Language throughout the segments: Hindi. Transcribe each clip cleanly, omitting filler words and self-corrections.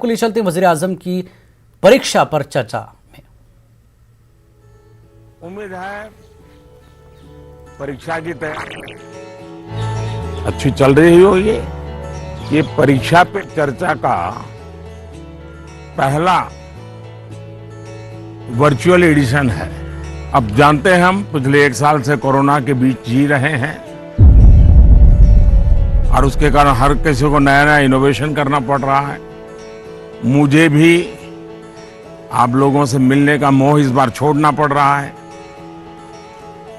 को ले चलते वज़ीर आज़म की परीक्षा पर चर्चा में। उम्मीद है परीक्षा की तैयारी अच्छी चल रही होगी। ये परीक्षा पे चर्चा का पहला वर्चुअल एडिशन है। अब जानते हैं हम पिछले 1 साल से कोरोना के बीच जी रहे हैं और उसके कारण हर किसी को नया नया इनोवेशन करना पड़ रहा है। मुझे भी आप लोगों से मिलने का मोह इस बार छोड़ना पड़ रहा है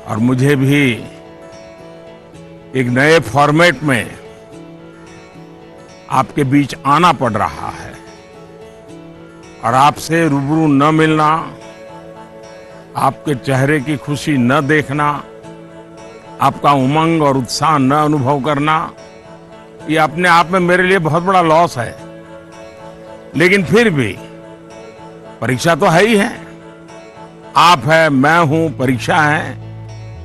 और मुझे भी एक नए फॉर्मेट में आपके बीच आना पड़ रहा है और आपसे रूबरू न मिलना, आपके चेहरे की खुशी न देखना, आपका उमंग और उत्साह न अनुभव करना, ये अपने आप में मेरे लिए बहुत बड़ा लॉस है। लेकिन फिर भी परीक्षा तो है ही है। आप है, मैं हूं, परीक्षा है,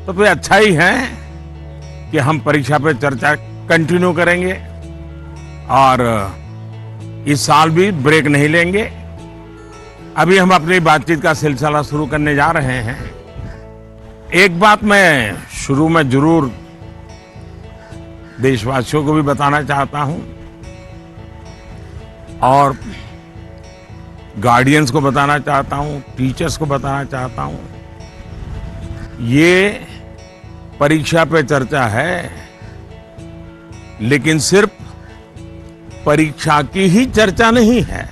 तो फिर अच्छा ही है कि हम परीक्षा पे चर्चा कंटिन्यू करेंगे और इस साल भी ब्रेक नहीं लेंगे। अभी हम अपनी बातचीत का सिलसिला शुरू करने जा रहे हैं। एक बात मैं शुरू में जरूर देशवासियों को भी बताना चाहता हूं और गार्डियंस को बताना चाहता हूं, टीचर्स को बताना चाहता हूं। ये परीक्षा पे चर्चा है, लेकिन सिर्फ परीक्षा की ही चर्चा नहीं है।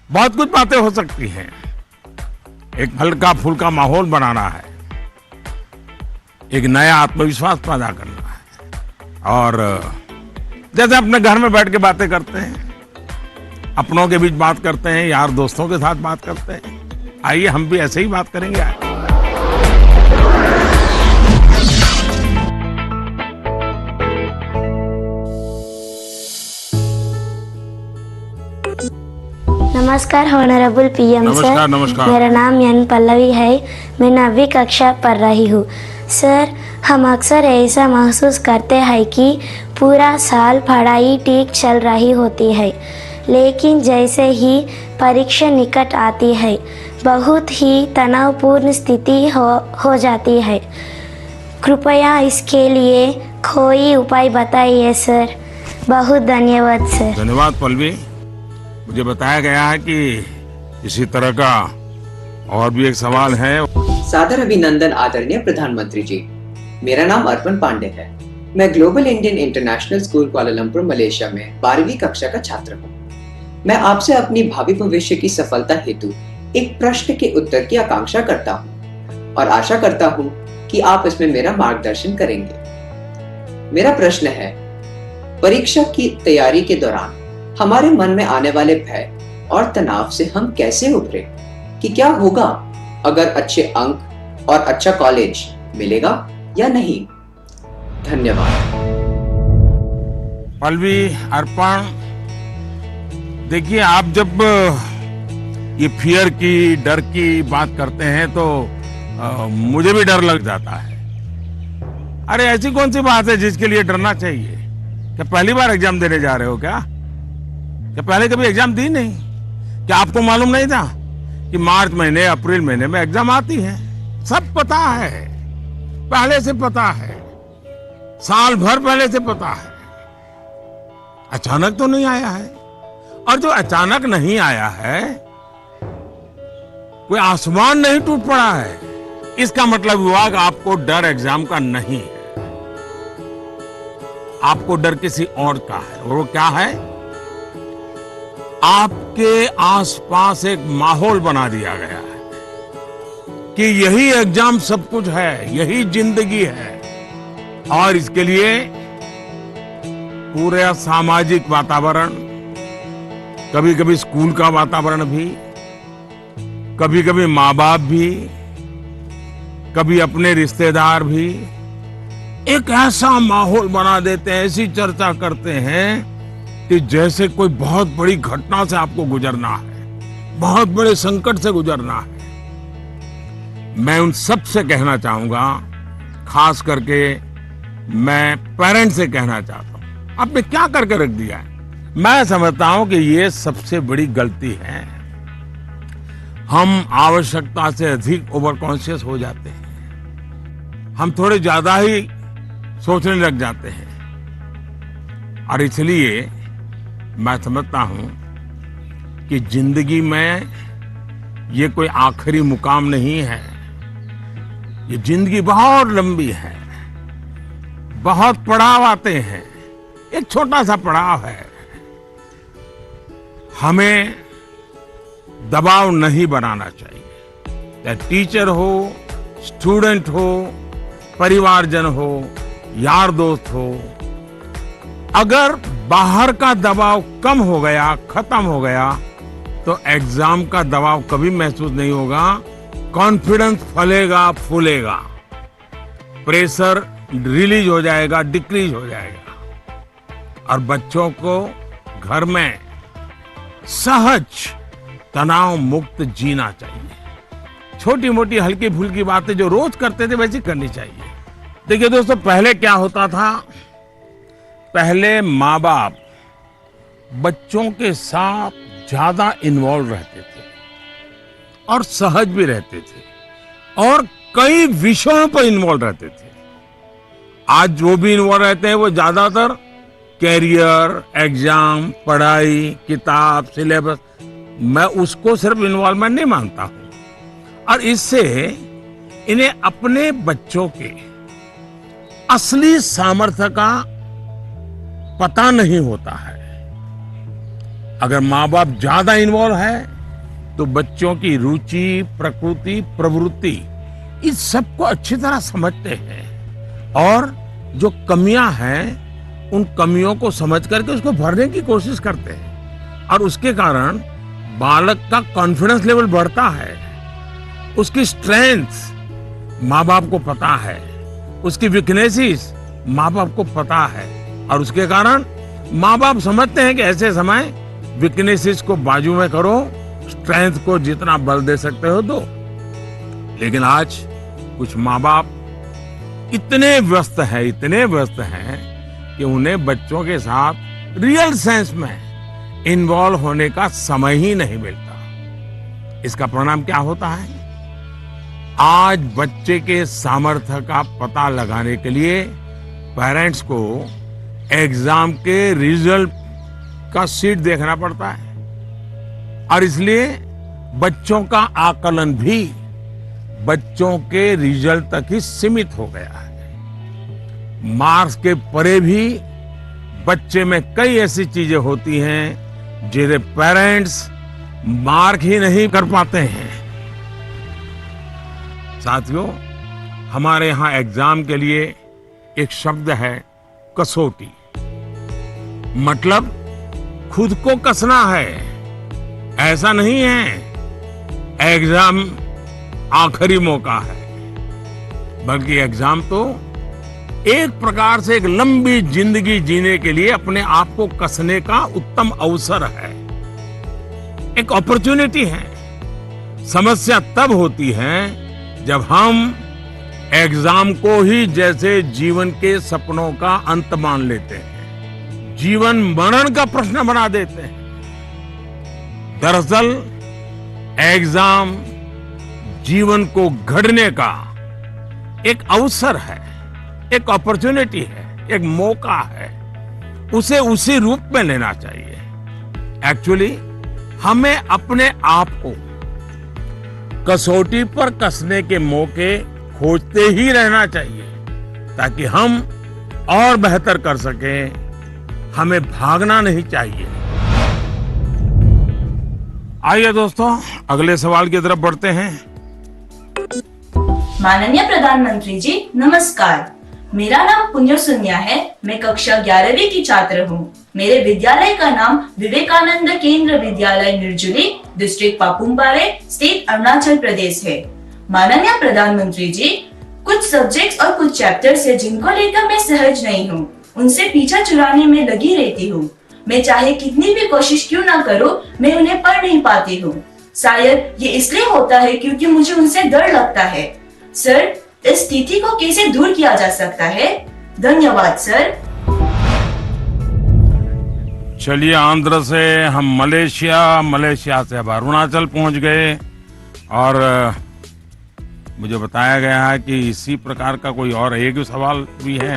बहुत कुछ बातें हो सकती हैं। एक हल्का फुल्का माहौल बनाना है, एक नया आत्मविश्वास पैदा करना है और जैसे अपने घर में बैठ के बातें करते हैं, अपनों के बीच बात करते हैं, यार दोस्तों के साथ बात करते हैं, आइए हम भी ऐसे ही बात करेंगे। नमस्कार ऑनरेबल पीएम सर। नमस्कार। मेरा नाम एन पल्लवी है। मैं 9वीं कक्षा पढ़ रही हूँ। सर, हम अक्सर ऐसा महसूस करते हैं कि पूरा साल पढ़ाई ठीक चल रही होती है, लेकिन जैसे ही परीक्षा निकट आती है बहुत ही तनावपूर्ण स्थिति हो जाती है। कृपया इसके लिए कोई उपाय बताइए सर। बहुत धन्यवाद सर। धन्यवाद पल्लवी। मुझे बताया गया है कि इसी तरह का और भी एक सवाल है। सादर अभिनंदन आदरणीय प्रधानमंत्री जी। मेरा नाम अर्पण पांडे है। मैं global Indian international school Kuala Lumpur Malaysia में 12वीं कक्षा का छात्र हूँ। मैं आपसे अपनी भावी भविष्य की सफलता हेतु एक प्रश्न के उत्तर की आकांक्षा करता हूँ और आशा करता हूँ कि आप इसमें मेरा मार्गदर्शन करेंगे। मेरा प्रश्न है, परीक्षा की तैयारी के दौरान हमारे मन में आने वाले भय और तनाव से हम कैसे उभरे? कि क्या होगा अगर अच्छे अंक और अच्छा कॉलेज मिलेगा या नहीं? धन्यवाद। पल्लवी, अर्पण, देखिए आप जब ये फियर की, डर की बात करते हैं तो मुझे भी डर लग जाता है। अरे ऐसी कौन सी बात है जिसके लिए डरना चाहिए? क्या पहली बार एग्जाम देने जा रहे हो क्या पहले कभी एग्जाम दी नहीं? क्या आपको मालूम नहीं था कि मार्च महीने, अप्रैल महीने में एग्जाम आती है? सब पता है, पहले से पता है, साल भर पहले से पता है। अचानक तो नहीं आया है, और जो अचानक नहीं आया है, कोई आसमान नहीं टूट पड़ा है। इसका मतलब हुआ कि आपको डर एग्जाम का नहीं है, आपको डर किसी और का है। और वो क्या है? आपके आसपास एक माहौल बना दिया गया है कि यही एग्जाम सब कुछ है, यही जिंदगी है। और इसके लिए पूरा सामाजिक वातावरण, कभी कभी स्कूल का वातावरण भी, कभी कभी माँ बाप भी, कभी अपने रिश्तेदार भी एक ऐसा माहौल बना देते हैं, ऐसी चर्चा करते हैं कि जैसे कोई बहुत बड़ी घटना से आपको गुजरना है, बहुत बड़े संकट से गुजरना है। मैं उन सब से कहना चाहूंगा, खास करके मैं पेरेंट्स से कहना चाहता हूं, आपने क्या करके रख दिया है? मैं समझता हूं कि ये सबसे बड़ी गलती है। हम आवश्यकता से अधिक ओवर कॉन्शियस हो जाते हैं, हम थोड़े ज्यादा ही सोचने लग जाते हैं, और इसलिए मैं समझता हूं कि जिंदगी में ये कोई आखिरी मुकाम नहीं है। ये जिंदगी बहुत लंबी है, बहुत पड़ाव आते हैं, एक छोटा सा पड़ाव है। हमें दबाव नहीं बनाना चाहिए, चाहे टीचर हो, स्टूडेंट हो, परिवारजन हो, यार दोस्त हो। अगर बाहर का दबाव कम हो गया, खत्म हो गया, तो एग्जाम का दबाव कभी महसूस नहीं होगा। कॉन्फिडेंस फलेगा, फूलेगा, प्रेशर रिलीज हो जाएगा, डिक्रीज हो जाएगा, और बच्चों को घर में सहज तनाव मुक्त जीना चाहिए। छोटी मोटी हल्की फुल्की बातें जो रोज करते थे वैसी करनी चाहिए। देखिए दोस्तों, पहले क्या होता था, पहले माँ बाप बच्चों के साथ ज्यादा इन्वॉल्व रहते थे और सहज भी रहते थे और कई विषयों पर इन्वॉल्व रहते थे। आज जो भी इन्वॉल्व रहते हैं वो ज्यादातर कैरियर, एग्जाम, पढ़ाई, किताब, सिलेबस, मैं उसको सिर्फ इन्वॉल्वमेंट नहीं मानता हूं, और इससे इन्हें अपने बच्चों के असली सामर्थ्य का पता नहीं होता है। अगर माँ बाप ज्यादा इन्वॉल्व है तो बच्चों की रुचि, प्रकृति, प्रवृत्ति, इस सबको अच्छी तरह समझते हैं और जो कमियां हैं उन कमियों को समझ करके उसको भरने की कोशिश करते हैं, और उसके कारण बालक का कॉन्फिडेंस लेवल बढ़ता है। उसकी स्ट्रेंथ माँ बाप को पता है, उसकी वीकनेसेस माँ बाप को पता है, और उसके कारण माँ बाप समझते हैं कि ऐसे समय वीकनेसेस को बाजू में करो, स्ट्रेंथ को जितना बल दे सकते हो दो। लेकिन आज कुछ माँ बाप इतने व्यस्त हैं कि उन्हें बच्चों के साथ रियल सेंस में इन्वॉल्व होने का समय ही नहीं मिलता। इसका परिणाम क्या होता है, आज बच्चे के सामर्थ्य का पता लगाने के लिए पेरेंट्स को एग्जाम के रिजल्ट का शीट देखना पड़ता है, और इसलिए बच्चों का आकलन भी बच्चों के रिजल्ट तक ही सीमित हो गया है। मार्क्स के परे भी बच्चे में कई ऐसी चीजें होती हैं जिन्हें पेरेंट्स मार्क ही नहीं कर पाते हैं। साथियों, हमारे यहाँ एग्जाम के लिए एक शब्द है कसौटी, मतलब खुद को कसना है। ऐसा नहीं है एग्जाम आखिरी मौका है, बल्कि एग्जाम तो एक प्रकार से एक लंबी जिंदगी जीने के लिए अपने आप को कसने का उत्तम अवसर है, एक अपॉर्चुनिटी है। समस्या तब होती है जब हम एग्जाम को ही जैसे जीवन के सपनों का अंत मान लेते हैं, जीवन मरण का प्रश्न बना देते हैं। दरअसल एग्जाम जीवन को गढ़ने का एक अवसर है, एक अपॉर्चुनिटी है, एक मौका है। उसे उसी रूप में लेना चाहिए। एक्चुअली हमें अपने आप को कसौटी पर कसने के मौके खोजते ही रहना चाहिए, ताकि हम और बेहतर कर सकें। हमें भागना नहीं चाहिए। आइए दोस्तों, अगले सवाल की तरफ बढ़ते हैं। माननीय प्रधानमंत्री जी नमस्कार, मेरा नाम पुण्य सुन्या है। मैं कक्षा 11वीं की छात्र हूँ। मेरे विद्यालय का नाम विवेकानंद केंद्र विद्यालय निर्जुली, डिस्ट्रिक्ट पापुमपारे, स्टेट अरुणाचल प्रदेश है। माननीय प्रधानमंत्री जी, कुछ सब्जेक्ट्स और कुछ चैप्टर्स है जिनको लेकर मैं सहज नहीं हूँ, उनसे पीछा छुड़ाने में लगी रहती हूँ। मैं चाहे कितनी भी कोशिश क्यों ना करूँ, मैं उन्हें पढ़ नहीं पाती हूँ। शायद ये इसलिए होता है क्योंकि मुझे उनसे डर लगता है। सर, इस स्थिति को कैसे दूर किया जा सकता है? धन्यवाद सर। चलिए, आंध्र से हम मलेशिया से अब अरुणाचल पहुंच गए और मुझे बताया गया है कि इसी प्रकार का कोई और एक सवाल भी है।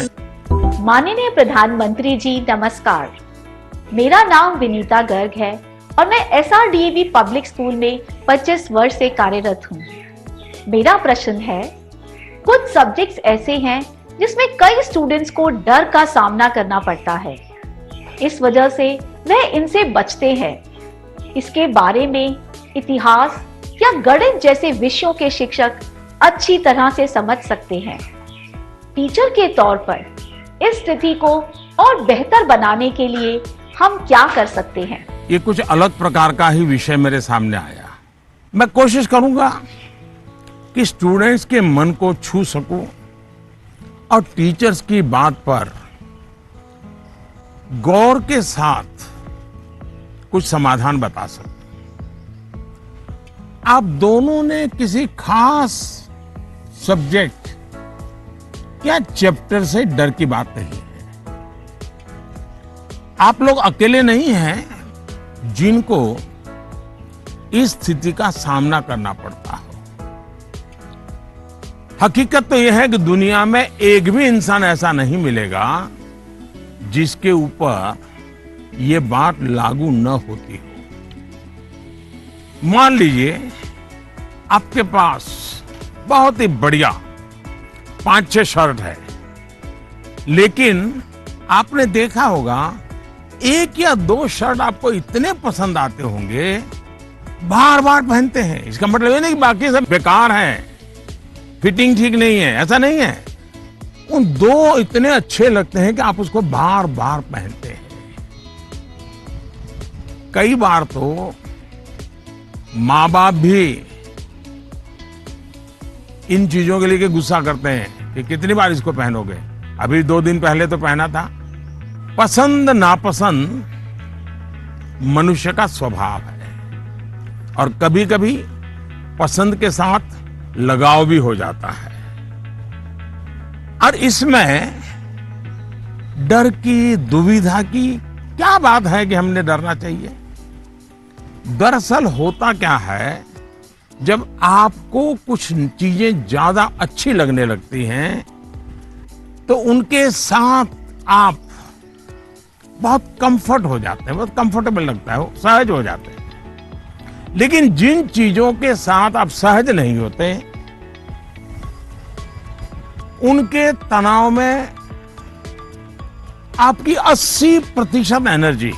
माननीय प्रधानमंत्री जी नमस्कार, मेरा नाम विनीता गर्ग है और मैं SRDAV पब्लिक स्कूल में 25 वर्ष से कार्यरत हूँ। मेरा प्रश्न है, कुछ सब्जेक्ट्स ऐसे हैं जिसमें कई स्टूडेंट्स को डर का सामना करना पड़ता है, इस वजह से वह इनसे बचते हैं। इसके बारे में इतिहास या गणित जैसे विषयों के शिक्षक अच्छी तरह से समझ सकते हैं। टीचर के तौर पर इस स्थिति को और बेहतर बनाने के लिए हम क्या कर सकते हैं? ये कुछ अलग प्रकार का ही विषय मेरे सामने आया। मैं कोशिश करूंगा कि स्टूडेंट्स के मन को छू सकूं और टीचर्स की बात पर गौर के साथ कुछ समाधान बता सकूं। आप दोनों ने किसी खास सब्जेक्ट या चैप्टर से डर की बात नहीं है। आप लोग अकेले नहीं हैं जिनको इस स्थिति का सामना करना पड़ता हो। हकीकत तो यह है कि दुनिया में एक भी इंसान ऐसा नहीं मिलेगा जिसके ऊपर यह बात लागू न होती हो। मान लीजिए आपके पास बहुत ही बढ़िया 5-6 शर्ट है, लेकिन आपने देखा होगा 1 या 2 शर्ट आपको इतने पसंद आते होंगे, बार बार पहनते हैं। इसका मतलब ये नहीं कि बाकी सब बेकार हैं, फिटिंग ठीक नहीं है, ऐसा नहीं है। उन 2 इतने अच्छे लगते हैं कि आप उसको बार बार पहनते हैं। कई बार तो माँ बाप भी इन चीजों के लिए गुस्सा करते हैं कि कितनी बार इसको पहनोगे, अभी 2 दिन पहले तो पहना था। पसंद नापसंद मनुष्य का स्वभाव है और कभी कभी पसंद के साथ लगाव भी हो जाता है। और इसमें डर की, दुविधा की क्या बात है कि हमने डरना चाहिए? दरअसल होता क्या है, जब आपको कुछ चीजें ज्यादा अच्छी लगने लगती हैं तो उनके साथ आप बहुत कंफर्ट हो जाते हैं, बहुत कंफर्टेबल लगता है, सहज हो जाते हैं। लेकिन जिन चीजों के साथ आप सहज नहीं होते, उनके तनाव में आपकी 80% एनर्जी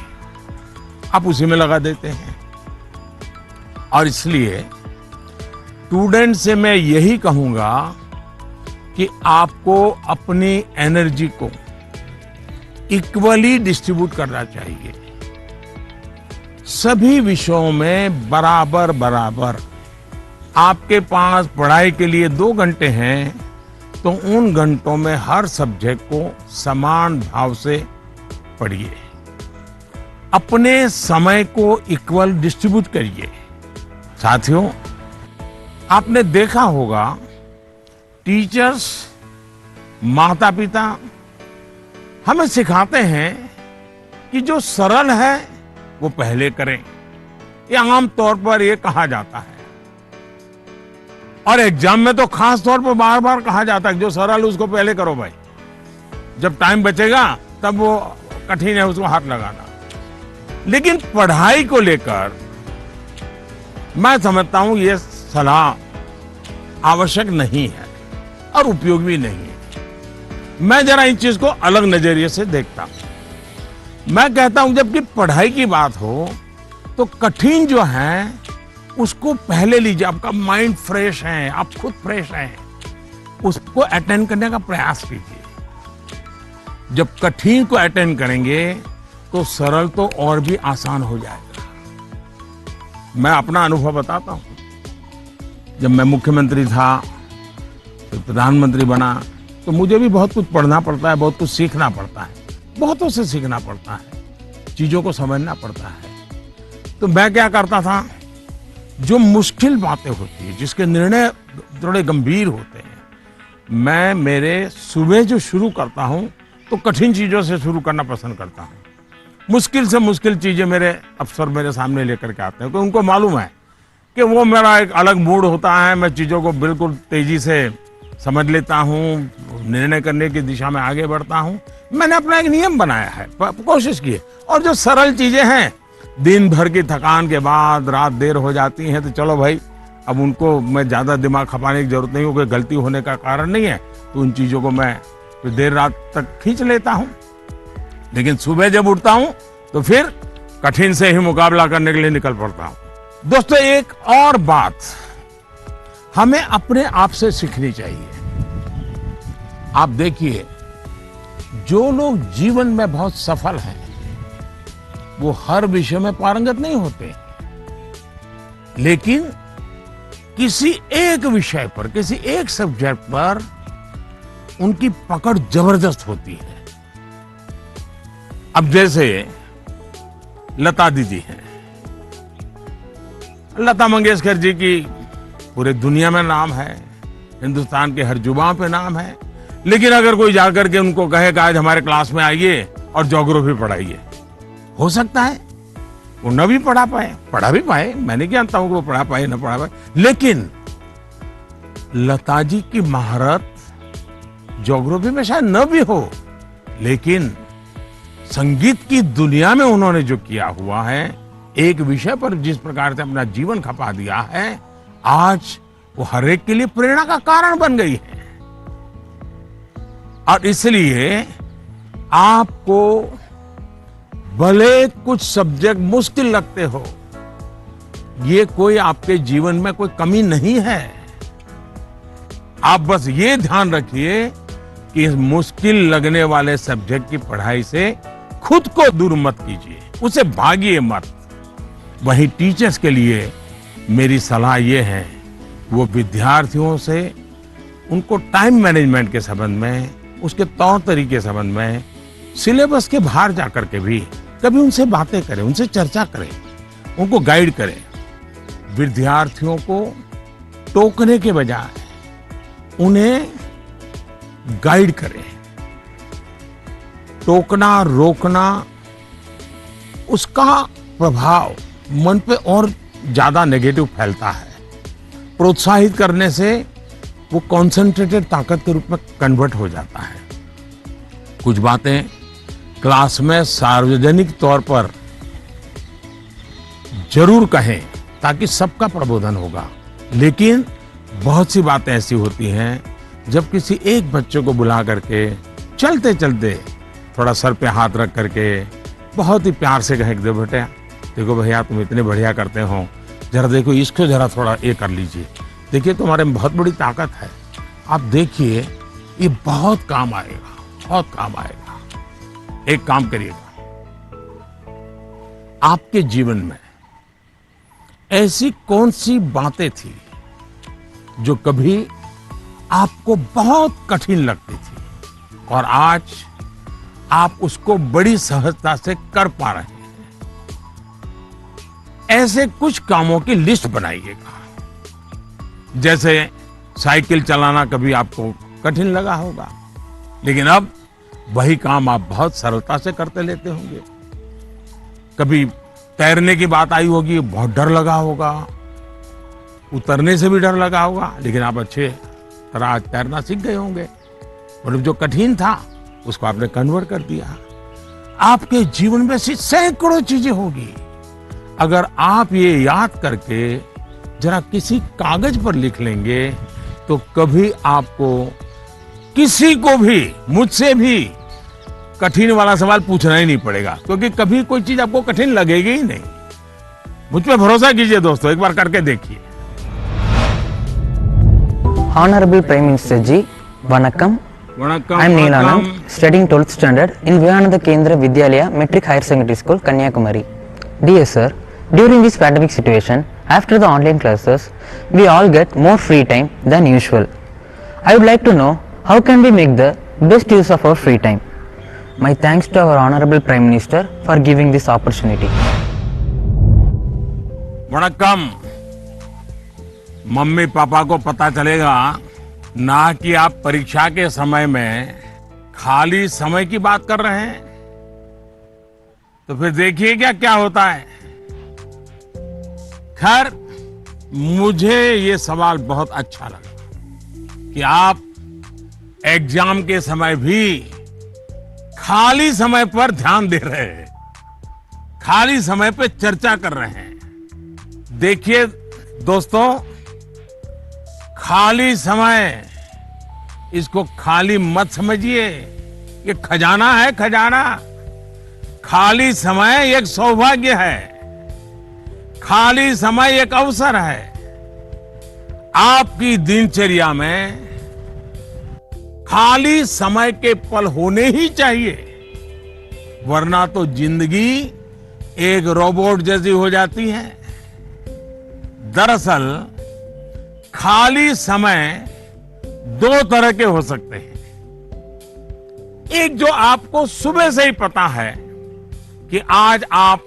आप उसी में लगा देते हैं। और इसलिए स्टूडेंट से मैं यही कहूंगा कि आपको अपनी एनर्जी को इक्वली डिस्ट्रीब्यूट करना चाहिए। सभी विषयों में बराबर बराबर। आपके पास पढ़ाई के लिए 2 घंटे हैं तो उन घंटों में हर सब्जेक्ट को समान भाव से पढ़िए। अपने समय को इक्वल डिस्ट्रीब्यूट करिए। साथियों, आपने देखा होगा टीचर्स, माता पिता हमें सिखाते हैं कि जो सरल है वो पहले करें। ये आम तौर पर ये कहा जाता है और एग्जाम में तो खास तौर पर बार बार कहा जाता है कि जो सरल उसको पहले करो भाई, जब टाइम बचेगा तब वो कठिन है उसको हाथ लगाना। लेकिन पढ़ाई को लेकर मैं समझता हूं ये सलाह आवश्यक नहीं है और उपयोगी भी नहीं है। मैं जरा इस चीज को अलग नजरिए से देखता हूं। मैं कहता हूं जबकि पढ़ाई की बात हो तो कठिन जो है उसको पहले लीजिए। आपका माइंड फ्रेश है, आप खुद फ्रेश हैं, उसको अटेंड करने का प्रयास कीजिए। जब कठिन को अटेंड करेंगे तो सरल तो और भी आसान हो जाएगा। मैं अपना अनुभव बताता हूं। जब मैं मुख्यमंत्री था, तो प्रधानमंत्री बना, तो मुझे भी बहुत कुछ पढ़ना पड़ता है, बहुत कुछ सीखना पड़ता है, बहुतों से सीखना पड़ता है, चीजों को समझना पड़ता है। तो मैं क्या करता था, जो मुश्किल बातें होती है, जिसके निर्णय थोड़े गंभीर होते हैं, मैं मेरे सुबह जो शुरू करता हूं तो कठिन चीजों से शुरू करना पसंद करता हूं। मुश्किल से मुश्किल चीजें मेरे अफसर मेरे सामने लेकर के आते हैं, क्योंकि उनको मालूम है कि वो मेरा एक अलग मूड होता है, मैं चीजों को बिल्कुल तेजी से समझ लेता हूँ, निर्णय करने की दिशा में आगे बढ़ता हूँ। मैंने अपना एक नियम बनाया है, कोशिश की है। और जो सरल चीजें हैं, दिन भर की थकान के बाद रात देर हो जाती है, तो चलो भाई अब उनको मैं ज्यादा दिमाग खपाने की जरूरत नहीं हो, कोई गलती होने का कारण नहीं है, तो उन चीजों को मैं तो देर रात तक खींच लेता हूँ। लेकिन सुबह जब उठता हूँ तो फिर कठिन से ही मुकाबला करने के लिए निकल पड़ता हूँ। दोस्तों, एक और बात हमें अपने आप से सीखनी चाहिए। आप देखिए, जो लोग जीवन में बहुत सफल हैं वो हर विषय में पारंगत नहीं होते, लेकिन किसी एक विषय पर, किसी एक सब्जेक्ट पर उनकी पकड़ जबरदस्त होती है। अब जैसे लता दीदी हैं, लता मंगेशकर जी की पूरे दुनिया में नाम है, हिंदुस्तान के हर जुबान पे नाम है, लेकिन अगर कोई जाकर के उनको कहे कि आज हमारे क्लास में आइए और ज्योग्राफी पढ़ाइए, हो सकता है वो न भी पढ़ा भी पाए, मैं नहीं जानता हूं कि वो पढ़ा पाए न पढ़ा पाए, लेकिन लता जी की महारत ज्योग्राफी में शायद न भी हो, लेकिन संगीत की दुनिया में उन्होंने जो किया हुआ है, एक विषय पर जिस प्रकार से अपना जीवन खपा दिया है, आज वो हर एक के लिए प्रेरणा का कारण बन गई है। और इसलिए आपको भले कुछ सब्जेक्ट मुश्किल लगते हो, ये कोई आपके जीवन में कोई कमी नहीं है। आप बस ये ध्यान रखिए कि इस मुश्किल लगने वाले सब्जेक्ट की पढ़ाई से खुद को दूर मत कीजिए, उसे भागिए मत। वहीं टीचर्स के लिए मेरी सलाह ये है, वो विद्यार्थियों से उनको टाइम मैनेजमेंट के संबंध में, उसके तौर तरीके संबंध में, सिलेबस के बाहर जाकर के भी कभी उनसे बातें करें, उनसे चर्चा करें, उनको गाइड करें। विद्यार्थियों को टोकने के बजाय उन्हें गाइड करें। टोकना, रोकना, उसका प्रभाव मन पे और ज्यादा नेगेटिव फैलता है। प्रोत्साहित करने से वो कॉन्सेंट्रेटेड ताकत के रूप में कन्वर्ट हो जाता है। कुछ बातें क्लास में सार्वजनिक तौर पर जरूर कहें ताकि सबका प्रबोधन होगा, लेकिन बहुत सी बातें ऐसी होती हैं जब किसी एक बच्चे को बुला करके चलते चलते थोड़ा सर पे हाथ रख करके बहुत ही प्यार से कहें, दे बेटा देखो भैया तुम इतने बढ़िया करते हो, जरा देखो इसको जरा थोड़ा ये कर लीजिए, देखिए तुम्हारे में बहुत बड़ी ताकत है, आप देखिए ये बहुत काम आएगा, बहुत काम आएगा। एक काम करिएगा, आपके जीवन में ऐसी कौन सी बातें थी जो कभी आपको बहुत कठिन लगती थी और आज आप उसको बड़ी सहजता से कर पा रहे हैं? ऐसे कुछ कामों की लिस्ट बनाइएगा। जैसे साइकिल चलाना कभी आपको कठिन लगा होगा, लेकिन अब वही काम आप बहुत सरलता से करते लेते होंगे। कभी तैरने की बात आई होगी, बहुत डर लगा होगा, उतरने से भी डर लगा होगा, लेकिन आप अच्छे तरह आज तैरना सीख गए होंगे। मतलब जो कठिन था उसको आपने कन्वर्ट कर दिया। आपके जीवन में ऐसी सैकड़ों चीजें होगी, अगर आप ये याद करके जरा किसी कागज पर लिख लेंगे तो कभी आपको किसी को भी, मुझसे भी कठिन वाला सवाल पूछना ही नहीं पड़ेगा, क्योंकि कभी कोई चीज आपको कठिन लगेगी ही नहीं। मुझ पे भरोसा कीजिए दोस्तों, एक बार करके देखिए। Honorable Prime Minister Ji, Vanakkam. Vanakkam. I am Neelanand, studying 12th standard in Vivekananda Kendra Vidyalaya Metric Higher Secondary School, Kanyakumari. Dear sir, during this pandemic situation, after the online classes, we all get more free time than usual. I would like to know how can we make the best use of our free time. My thanks to our Honorable Prime Minister for giving this opportunity. वणक्कम। मम्मी पापा को पता चलेगा ना कि आप परीक्षा के समय में खाली समय की बात कर रहे हैं। तो फिर देखिए क्या होता है। खैर, मुझे ये सवाल बहुत अच्छा लगा कि आप एग्जाम के समय भी खाली समय पर ध्यान दे रहे हैं, खाली समय पे चर्चा कर रहे हैं। देखिए दोस्तों, खाली समय, इसको खाली मत समझिए। ये खजाना है, खजाना। खाली समय एक सौभाग्य है, खाली समय एक अवसर है। आपकी दिनचर्या में खाली समय के पल होने ही चाहिए, वरना तो जिंदगी एक रोबोट जैसी हो जाती है। दरअसल खाली समय दो तरह के हो सकते हैं। एक जो आपको सुबह से ही पता है कि आज आप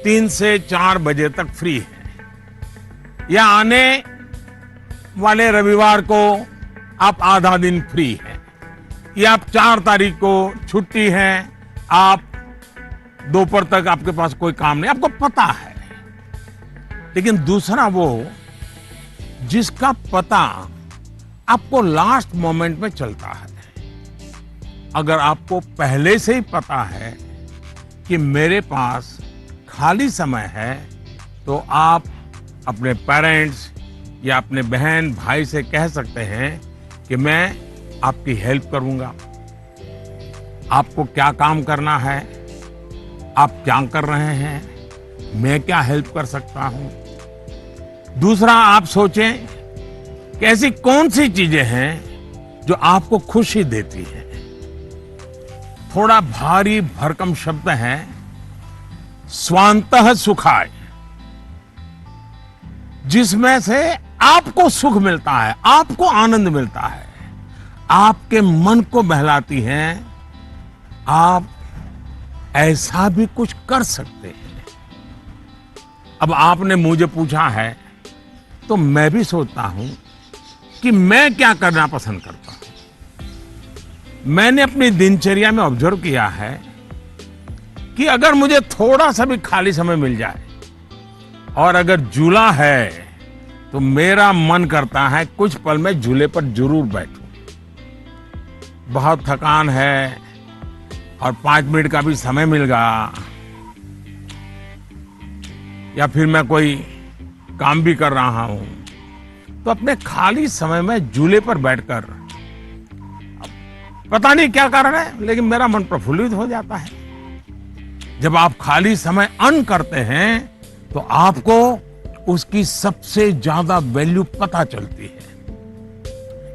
3 से 4 बजे तक फ्री हैं, या आने वाले रविवार को आप आधा दिन फ्री हैं, या आप 4 तारीख को छुट्टी है, आप दोपहर तक आपके पास कोई काम नहीं, आपको पता है। लेकिन दूसरा वो जिसका पता आपको लास्ट मोमेंट में चलता है। अगर आपको पहले से ही पता है कि मेरे पास खाली समय है, तो आप अपने पेरेंट्स या अपने बहन भाई से कह सकते हैं कि मैं आपकी हेल्प करूंगा। आपको क्या काम करना है, आप क्या कर रहे हैं, मैं क्या हेल्प कर सकता हूं। दूसरा, आप सोचें कि ऐसी कौन सी चीजें हैं जो आपको खुशी देती हैं। थोड़ा भारी भरकम शब्द है स्वांतः सुखाय, जिसमें से आपको सुख मिलता है, आपको आनंद मिलता है, आपके मन को बहलाती हैं। आप ऐसा भी कुछ कर सकते हैं। अब आपने मुझे पूछा है तो मैं भी सोचता हूं कि मैं क्या करना पसंद करता हूं। मैंने अपनी दिनचर्या में ऑब्जर्व किया है कि अगर मुझे थोड़ा सा भी खाली समय मिल जाए और अगर झूला है तो मेरा मन करता है कुछ पल में झूले पर जरूर बैठूं। बहुत थकान है और 5 मिनट का भी समय मिल गया, या फिर मैं कोई काम भी कर रहा हूं, तो अपने खाली समय में झूले पर बैठकर, पता नहीं क्या कारण है, लेकिन मेरा मन प्रफुल्लित हो जाता है। जब आप खाली समय अर्न करते हैं तो आपको उसकी सबसे ज्यादा वैल्यू पता चलती है।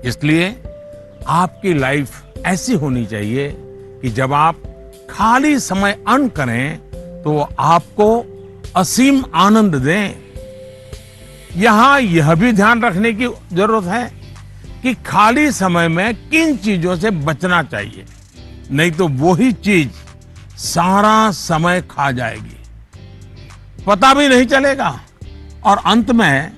इसलिए आपकी लाइफ ऐसी होनी चाहिए कि जब आप खाली समय अर्न करें तो आपको असीम आनंद दें। यहां यह भी ध्यान रखने की जरूरत है कि खाली समय में किन चीजों से बचना चाहिए, नहीं तो वही चीज सारा समय खा जाएगी, पता भी नहीं चलेगा, और अंत में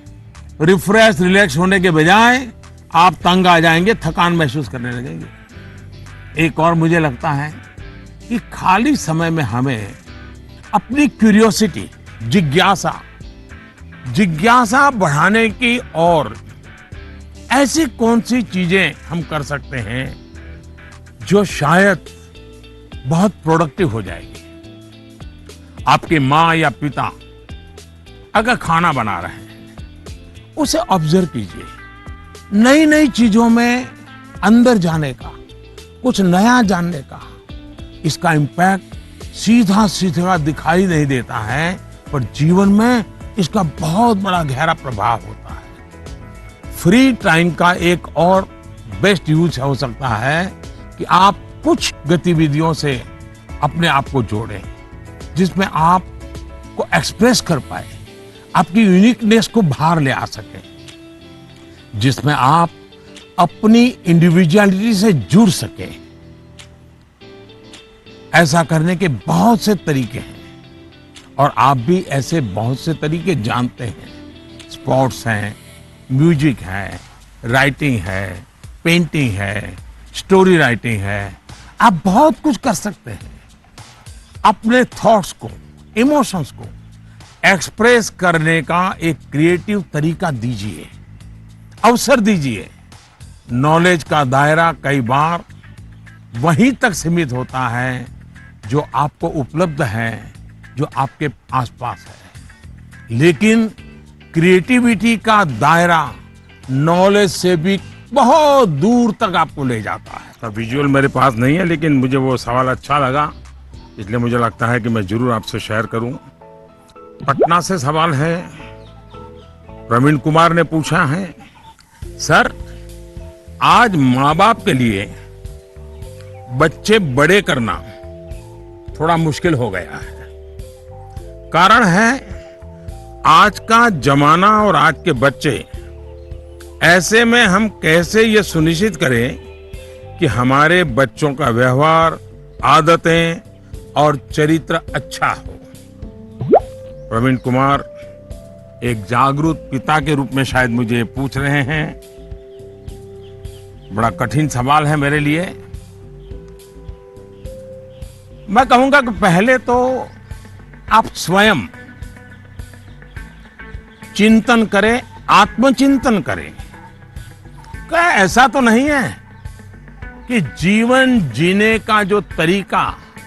रिफ्रेश रिलैक्स होने के बजाय आप तंग आ जाएंगे, थकान महसूस करने लगेंगे। एक और मुझे लगता है कि खाली समय में हमें अपनी क्यूरियोसिटी, जिज्ञासा बढ़ाने की और ऐसी कौन सी चीजें हम कर सकते हैं जो शायद बहुत प्रोडक्टिव हो जाएगी। आपके माँ या पिता अगर खाना बना रहे हैं, उसे ऑब्जर्व कीजिए। नई नई चीजों में अंदर जाने का, कुछ नया जानने का, इसका इम्पैक्ट सीधा सीधा दिखाई नहीं देता है, पर जीवन में इसका बहुत बड़ा गहरा प्रभाव होता है। फ्री टाइम का एक और बेस्ट यूज हो सकता है कि आप कुछ गतिविधियों से अपने आप को जोड़ें, जिसमें आप को एक्सप्रेस कर पाए, आपकी यूनिकनेस को बाहर ले आ सके, जिसमें आप अपनी इंडिविजुअलिटी से जुड़ सके। ऐसा करने के बहुत से तरीके हैं और आप भी ऐसे बहुत से तरीके जानते हैं। स्पोर्ट्स हैं, म्यूजिक है, राइटिंग है, पेंटिंग है, स्टोरी राइटिंग है, आप बहुत कुछ कर सकते हैं। अपने थॉट्स को, इमोशंस को एक्सप्रेस करने का एक क्रिएटिव तरीका दीजिए, अवसर दीजिए। नॉलेज का दायरा कई बार वहीं तक सीमित होता है जो आपको उपलब्ध है, जो आपके आसपास है, लेकिन क्रिएटिविटी का दायरा नॉलेज से भी बहुत दूर तक आपको ले जाता है। तो विजुअल मेरे पास नहीं है, लेकिन मुझे वो सवाल अच्छा लगा, इसलिए मुझे लगता है कि मैं जरूर आपसे शेयर करूं। पटना से सवाल है, प्रवीण कुमार ने पूछा है, सर आज माँ बाप के लिए बच्चे बड़े करना थोड़ा मुश्किल हो गया है। कारण है आज का जमाना और आज के बच्चे। ऐसे में हम कैसे ये सुनिश्चित करें कि हमारे बच्चों का व्यवहार, आदतें और चरित्र अच्छा हो। प्रवीण कुमार एक जागरूक पिता के रूप में शायद मुझे पूछ रहे हैं। बड़ा कठिन सवाल है मेरे लिए। मैं कहूंगा कि पहले तो आप स्वयं चिंतन करें, आत्मचिंतन करें। क्या ऐसा तो नहीं है कि जीवन जीने का जो तरीका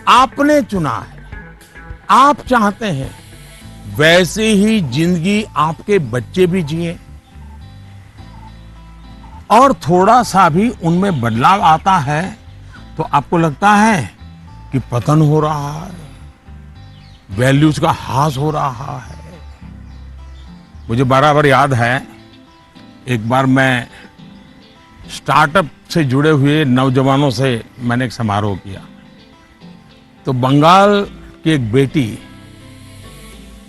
आपने चुना है, आप चाहते हैं वैसे ही जिंदगी आपके बच्चे भी जिए, और थोड़ा सा भी उनमें बदलाव आता है तो आपको लगता है कि पतन हो रहा है, वैल्यूज का ह्रास हो रहा है। मुझे बराबर याद है, एक बार मैं स्टार्टअप से जुड़े हुए नौजवानों से मैंने एक समारोह किया, तो बंगाल की एक बेटी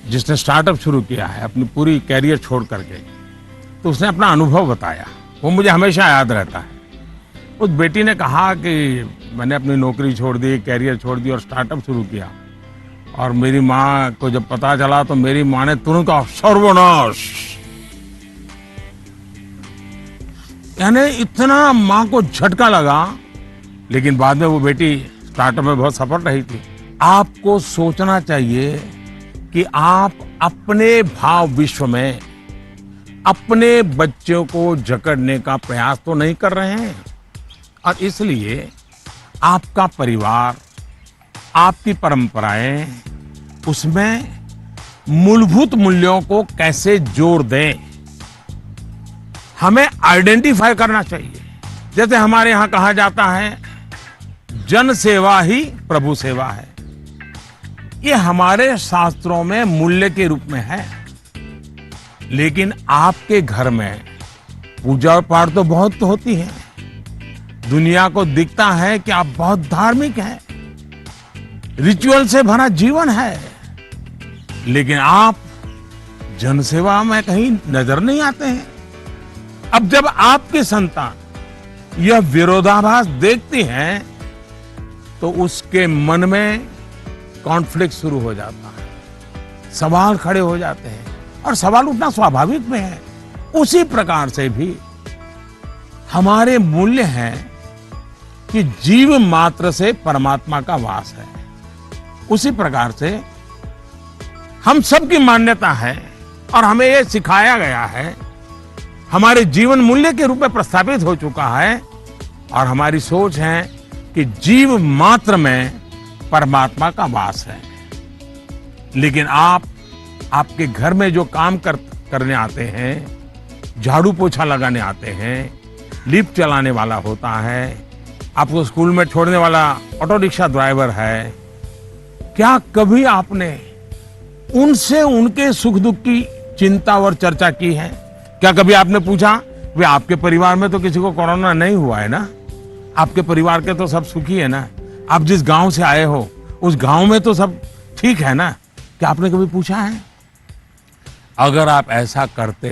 जिसने स्टार्टअप शुरू किया है अपनी पूरी कैरियर छोड़ करके, तो उसने अपना अनुभव बताया, वो मुझे हमेशा याद रहता है। उस बेटी ने कहा कि मैंने अपनी नौकरी छोड़ दी, कैरियर छोड़ दी और स्टार्टअप शुरू किया, और मेरी माँ को जब पता चला तो मेरी माँ ने तुरंत कहा सर्वनाश। यानी इतना माँ को झटका लगा, लेकिन बाद में वो बेटी स्टार्टअप में बहुत सफल रही थी। आपको सोचना चाहिए कि आप अपने भाव विश्व में अपने बच्चों को जकड़ने का प्रयास तो नहीं कर रहे हैं, और इसलिए आपका परिवार, आपकी परंपराएं, उसमें मूलभूत मूल्यों को कैसे जोड़ दें, हमें आइडेंटिफाई करना चाहिए। जैसे हमारे यहां कहा जाता है, जन सेवा ही प्रभु सेवा है। ये हमारे शास्त्रों में मूल्य के रूप में है, लेकिन आपके घर में पूजा पाठ तो बहुत होती है, दुनिया को दिखता है कि आप बहुत धार्मिक हैं, रिचुअल से भरा जीवन है, लेकिन आप जनसेवा में कहीं नजर नहीं आते हैं। अब जब आपके संतान यह विरोधाभास देखती हैं, तो उसके मन में कॉन्फ्लिक्ट शुरू हो जाता है, सवाल खड़े हो जाते हैं, और सवाल उठना स्वाभाविक में है। उसी प्रकार से भी हमारे मूल्य हैं कि जीव मात्र से परमात्मा का वास है। उसी प्रकार से हम सबकी मान्यता है, और हमें यह सिखाया गया है, हमारे जीवन मूल्य के रूप में प्रस्थापित हो चुका है, और हमारी सोच है कि जीव मात्र में परमात्मा का वास है। लेकिन आपके घर में जो काम करने आते हैं, झाड़ू पोछा लगाने आते हैं, लिफ्ट चलाने वाला होता है, आपको स्कूल में छोड़ने वाला ऑटो रिक्शा ड्राइवर है, क्या कभी आपने उनसे उनके सुख दुख की चिंता और चर्चा की है? क्या कभी आपने पूछा, वे आपके परिवार में तो किसी को कोरोना नहीं हुआ है ना, आपके परिवार के तो सब सुखी है ना, आप जिस गांव से आए हो उस गांव में तो सब ठीक है ना? क्या आपने कभी पूछा है? अगर आप ऐसा करते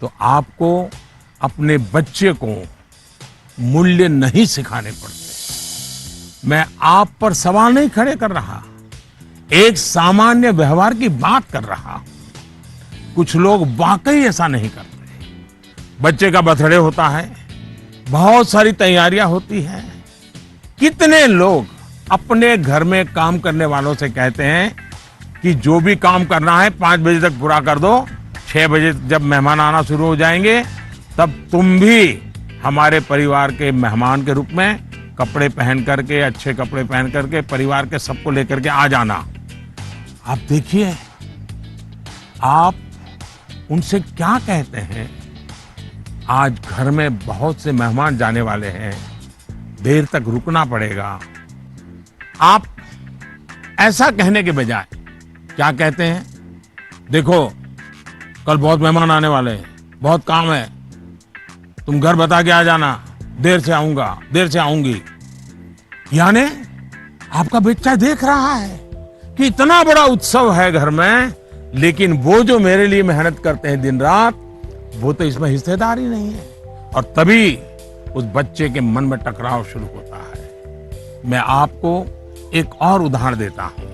तो आपको अपने बच्चे को मूल्य नहीं सिखाने पड़ते। मैं आप पर सवाल नहीं खड़े कर रहा, एक सामान्य व्यवहार की बात कर रहा हूं। कुछ लोग वाकई ऐसा नहीं करते। बच्चे का बर्थडे होता है, बहुत सारी तैयारियां होती हैं, कितने लोग अपने घर में काम करने वालों से कहते हैं कि जो भी काम करना है 5 बजे तक पूरा कर दो, 6 बजे जब मेहमान आना शुरू हो जाएंगे तब तुम भी हमारे परिवार के मेहमान के रूप में कपड़े पहन करके, अच्छे कपड़े पहन करके परिवार के सबको लेकर के आ जाना। आप देखिए, आप उनसे क्या कहते हैं। आज घर में बहुत से मेहमान जाने वाले हैं, देर तक रुकना पड़ेगा। आप ऐसा कहने के बजाय क्या कहते हैं, देखो कल बहुत मेहमान आने वाले हैं, बहुत काम है, तुम घर बता के आ जाना, देर से आऊंगा, देर से आऊंगी। यानी आपका बच्चा देख रहा है कि इतना बड़ा उत्सव है घर में, लेकिन वो जो मेरे लिए मेहनत करते हैं दिन रात, वो तो इसमें हिस्सेदार ही नहीं है। और तभी उस बच्चे के मन में टकराव शुरू होता है। मैं आपको एक और उदाहरण देता हूं।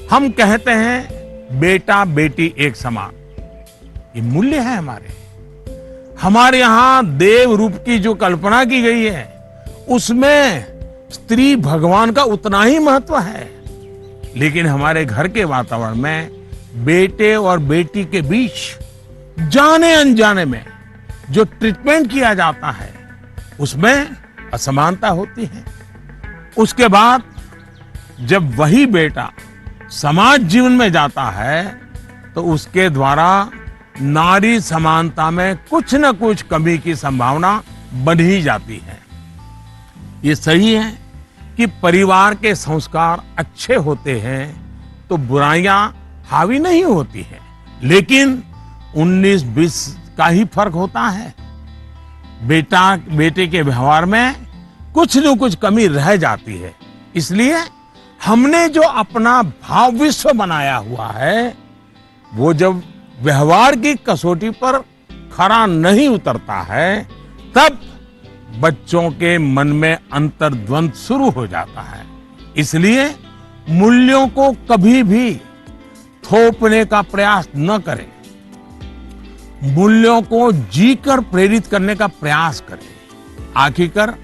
हम कहते हैं बेटा बेटी एक समान, ये मूल्य है हमारे यहां देव रूप की जो कल्पना की गई है, उसमें स्त्री भगवान का उतना ही महत्व है। लेकिन हमारे घर के वातावरण में बेटे और बेटी के बीच जाने अनजाने में जो ट्रीटमेंट किया जाता है, उसमें असमानता होती है। उसके बाद जब वही बेटा समाज जीवन में जाता है तो उसके द्वारा नारी समानता में कुछ न कुछ कमी की संभावना बन ही जाती है। ये सही है कि परिवार के संस्कार अच्छे होते हैं तो बुराइयां हावी नहीं होती हैं, लेकिन 19-20 का ही फर्क होता है। बेटे के व्यवहार में कुछ न कुछ कमी रह जाती है। इसलिए हमने जो अपना भाव विश्व बनाया हुआ है, वो जब व्यवहार की कसौटी पर खरा नहीं उतरता है, तब बच्चों के मन में अंतर्द्वंद शुरू हो जाता है। इसलिए मूल्यों को कभी भी थोपने का प्रयास न करें, मूल्यों को जीकर प्रेरित करने का प्रयास करें। आखिरकार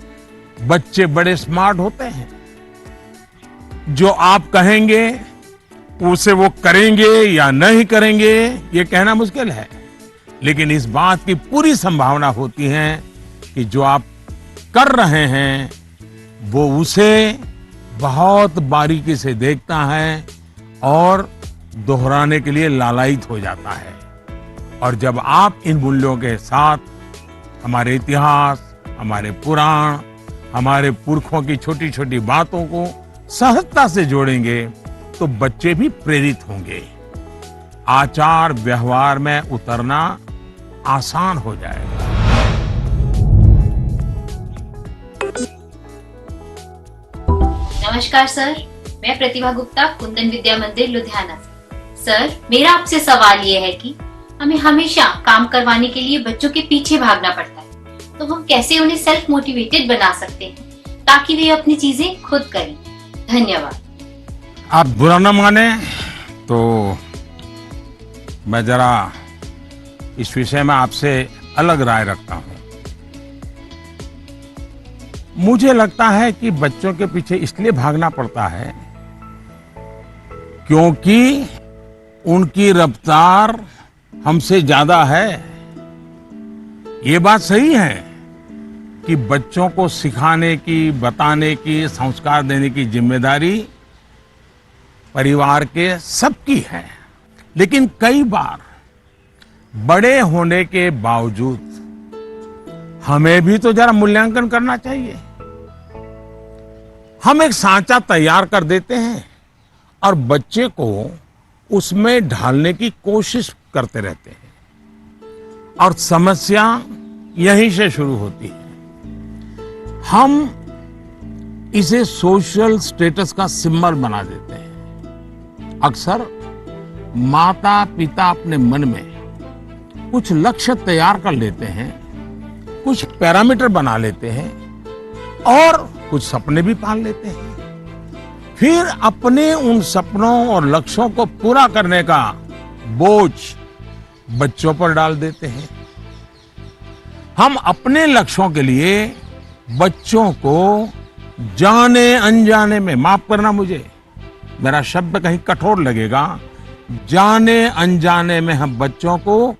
बच्चे बड़े स्मार्ट होते हैं, जो आप कहेंगे उसे वो करेंगे या नहीं करेंगे ये कहना मुश्किल है, लेकिन इस बात की पूरी संभावना होती है कि जो आप कर रहे हैं वो उसे बहुत बारीकी से देखता है और दोहराने के लिए लालायित हो जाता है। और जब आप इन मूल्यों के साथ हमारे इतिहास, हमारे पुराण, हमारे पुरखों की छोटी छोटी बातों को सहजता से जोड़ेंगे तो बच्चे भी प्रेरित होंगे। आचार व्यवहार में उतरना आसान हो जाएगा। नमस्कार सर, मैं प्रतिभा गुप्ता, कुंदन विद्या मंदिर लुधियाना से। सर, मेरा आपसे सवाल ये है कि हमें हमेशा काम करवाने के लिए बच्चों के पीछे भागना पड़ता है, तो हम कैसे उन्हें सेल्फ मोटिवेटेड बना सकते हैं ताकि वे अपनी चीजें खुद करें? धन्यवाद। आप बुरा न माने तो मैं जरा इस विषय में आपसे अलग राय रखता हूं। मुझे लगता है कि बच्चों के पीछे इसलिए भागना पड़ता है क्योंकि उनकी रफ्तार हमसे ज्यादा है। ये बात सही है कि बच्चों को सिखाने की, बताने की, संस्कार देने की जिम्मेदारी परिवार के सबकी है, लेकिन कई बार बड़े होने के बावजूद हमें भी तो जरा मूल्यांकन करना चाहिए। हम एक सांचा तैयार कर देते हैं और बच्चे को उसमें ढालने की कोशिश करते रहते हैं और समस्या यहीं से शुरू होती है। हम इसे सोशल स्टेटस का सिंबल बना देते हैं। अक्सर माता पिता अपने मन में कुछ लक्ष्य तैयार कर लेते हैं, कुछ पैरामीटर बना लेते हैं और कुछ सपने भी पाल लेते हैं। फिर अपने उन सपनों और लक्ष्यों को पूरा करने का बोझ बच्चों पर डाल देते हैं। हम अपने लक्ष्यों के लिए बच्चों को जाने अनजाने में, माफ करना मुझे, मेरा शब्द कहीं कठोर लगेगा, जाने अनजाने में हम बच्चों को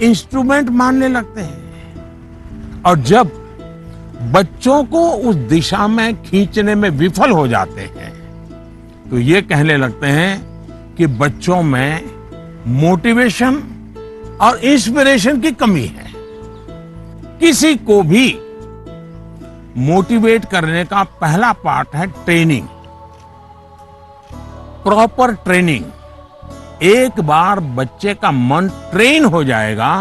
इंस्ट्रूमेंट मानने लगते हैं। और जब बच्चों को उस दिशा में खींचने में विफल हो जाते हैं तो ये कहने लगते हैं कि बच्चों में मोटिवेशन और इंस्पिरेशन की कमी है। किसी को भी मोटिवेट करने का पहला पार्ट है ट्रेनिंग, प्रॉपर ट्रेनिंग। एक बार बच्चे का मन ट्रेन हो जाएगा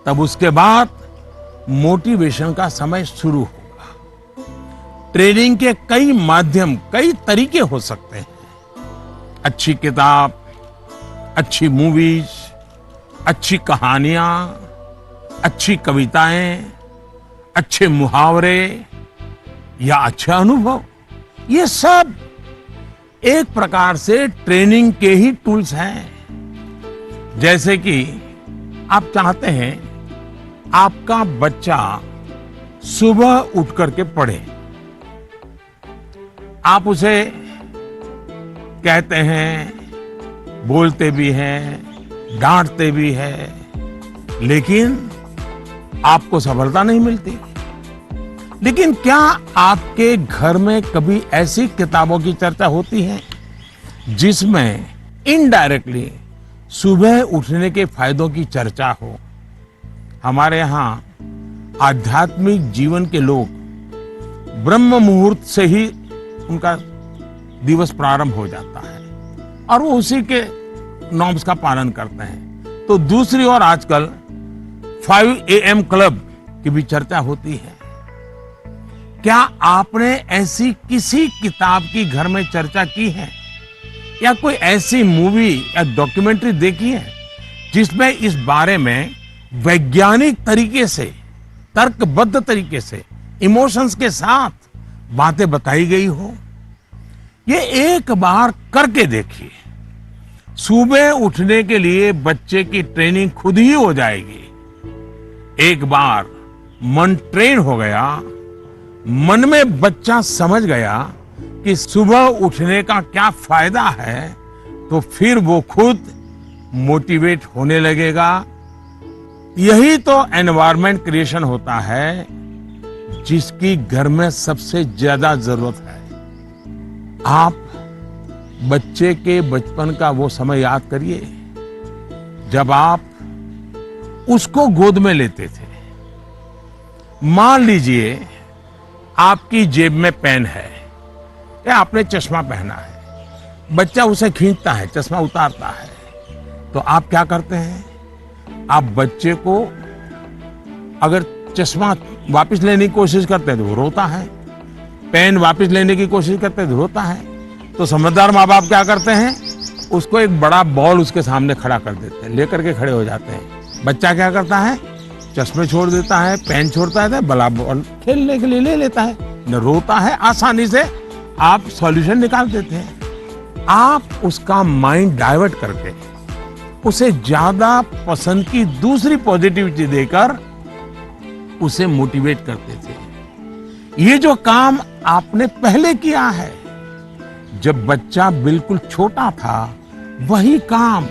तब उसके बाद मोटिवेशन का समय शुरू होगा। ट्रेनिंग के कई माध्यम, कई तरीके हो सकते हैं। अच्छी किताब, अच्छी मूवीज, अच्छी कहानियां, अच्छी कविताएं, अच्छे मुहावरे या अच्छे अनुभव, ये सब एक प्रकार से ट्रेनिंग के ही टूल्स हैं। जैसे कि आप चाहते हैं आपका बच्चा सुबह उठ करके पढ़े, आप उसे कहते हैं, बोलते भी हैं, डांटते भी हैं, लेकिन आपको सफलता नहीं मिलती। लेकिन क्या आपके घर में कभी ऐसी किताबों की चर्चा होती है जिसमें इनडायरेक्टली सुबह उठने के फायदों की चर्चा हो? हमारे यहाँ आध्यात्मिक जीवन के लोग ब्रह्म मुहूर्त से ही उनका दिवस प्रारंभ हो जाता है और वो उसी के नॉर्म्स का पालन करते हैं। तो दूसरी ओर आजकल 5 AM क्लब की भी चर्चा होती है। क्या आपने ऐसी किसी किताब की घर में चर्चा की है या कोई ऐसी मूवी या डॉक्यूमेंट्री देखी है जिसमें इस बारे में वैज्ञानिक तरीके से, तर्कबद्ध तरीके से, इमोशंस के साथ बातें बताई गई हो? ये एक बार करके देखिए। सुबह उठने के लिए बच्चे की ट्रेनिंग खुद ही हो जाएगी। एक बार मन ट्रेन हो गया, मन में बच्चा समझ गया कि सुबह उठने का क्या फायदा है, तो फिर वो खुद मोटिवेट होने लगेगा। यही तो एनवायरनमेंट क्रिएशन होता है जिसकी घर में सबसे ज्यादा जरूरत है। आप बच्चे के बचपन का वो समय याद करिए जब आप उसको गोद में लेते थे। मान लीजिए आपकी जेब में पेन है या आपने चश्मा पहना है, बच्चा उसे खींचता है, चश्मा उतारता है, तो आप क्या करते हैं? आप बच्चे को अगर चश्मा वापस लेने की कोशिश करते हैं तो वो रोता है, पेन वापस लेने की कोशिश करते हैं तो रोता है। तो समझदार माँ बाप क्या करते हैं? उसको एक बड़ा बॉल उसके सामने खड़ा कर देते हैं, लेकर के खड़े हो जाते हैं। बच्चा क्या करता है? चश्मे छोड़ देता है, पेन छोड़ता है, बड़ा बॉल खेलने के लिए ले लेता है, न रोता है। आसानी से आप सॉल्यूशन निकाल देते हैं। आप उसका माइंड डाइवर्ट करके उसे ज्यादा पसंद की दूसरी पॉजिटिविटी देकर उसे मोटिवेट करते थे। ये जो काम आपने पहले किया है जब बच्चा बिल्कुल छोटा था, वही काम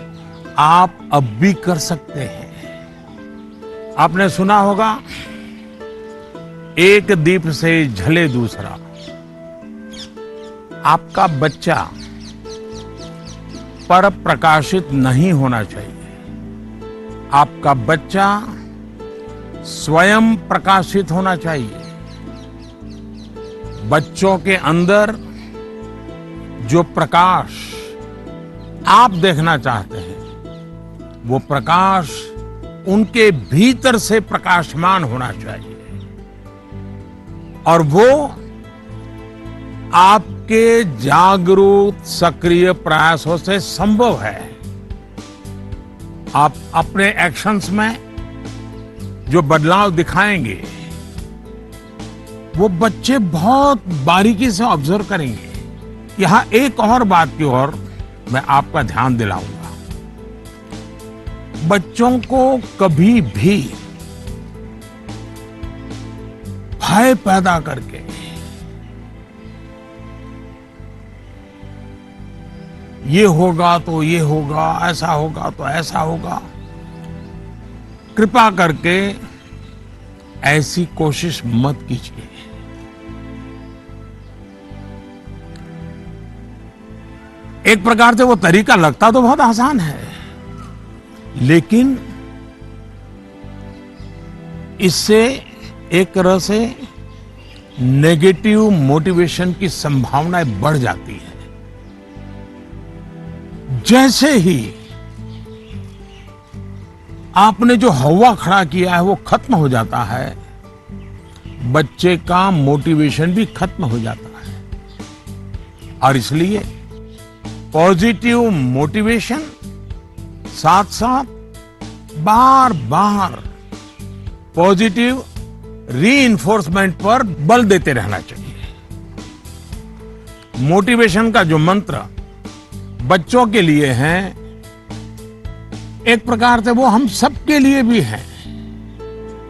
आप अब भी कर सकते हैं। आपने सुना होगा, एक दीप से झले दूसरा। आपका बच्चा पर प्रकाशित नहीं होना चाहिए। आपका बच्चा स्वयं प्रकाशित होना चाहिए। बच्चों के अंदर जो प्रकाश आप देखना चाहते हैं, वो प्रकाश उनके भीतर से प्रकाशमान होना चाहिए और वो आपके जागरूक सक्रिय प्रयासों से संभव है। आप अपने एक्शंस में जो बदलाव दिखाएंगे वो बच्चे बहुत बारीकी से ऑब्जर्व करेंगे। यहां एक और बात की ओर मैं आपका ध्यान दिलाऊंगा। बच्चों को कभी भी भय पैदा करके ये होगा तो ये होगा, ऐसा होगा तो ऐसा होगा। कृपा करके ऐसी कोशिश मत कीजिए। एक प्रकार से वो तरीका लगता तो बहुत आसान है, लेकिन इससे एक तरह से नेगेटिव मोटिवेशन की संभावनाएं बढ़ जाती है। जैसे ही आपने जो हवा खड़ा किया है वो खत्म हो जाता है, बच्चे का मोटिवेशन भी खत्म हो जाता है। और इसलिए पॉजिटिव मोटिवेशन साथ साथ बार बार पॉजिटिव रीइंफोर्समेंट पर बल देते रहना चाहिए। मोटिवेशन का जो मंत्र बच्चों के लिए है, एक प्रकार से वो हम सबके लिए भी है,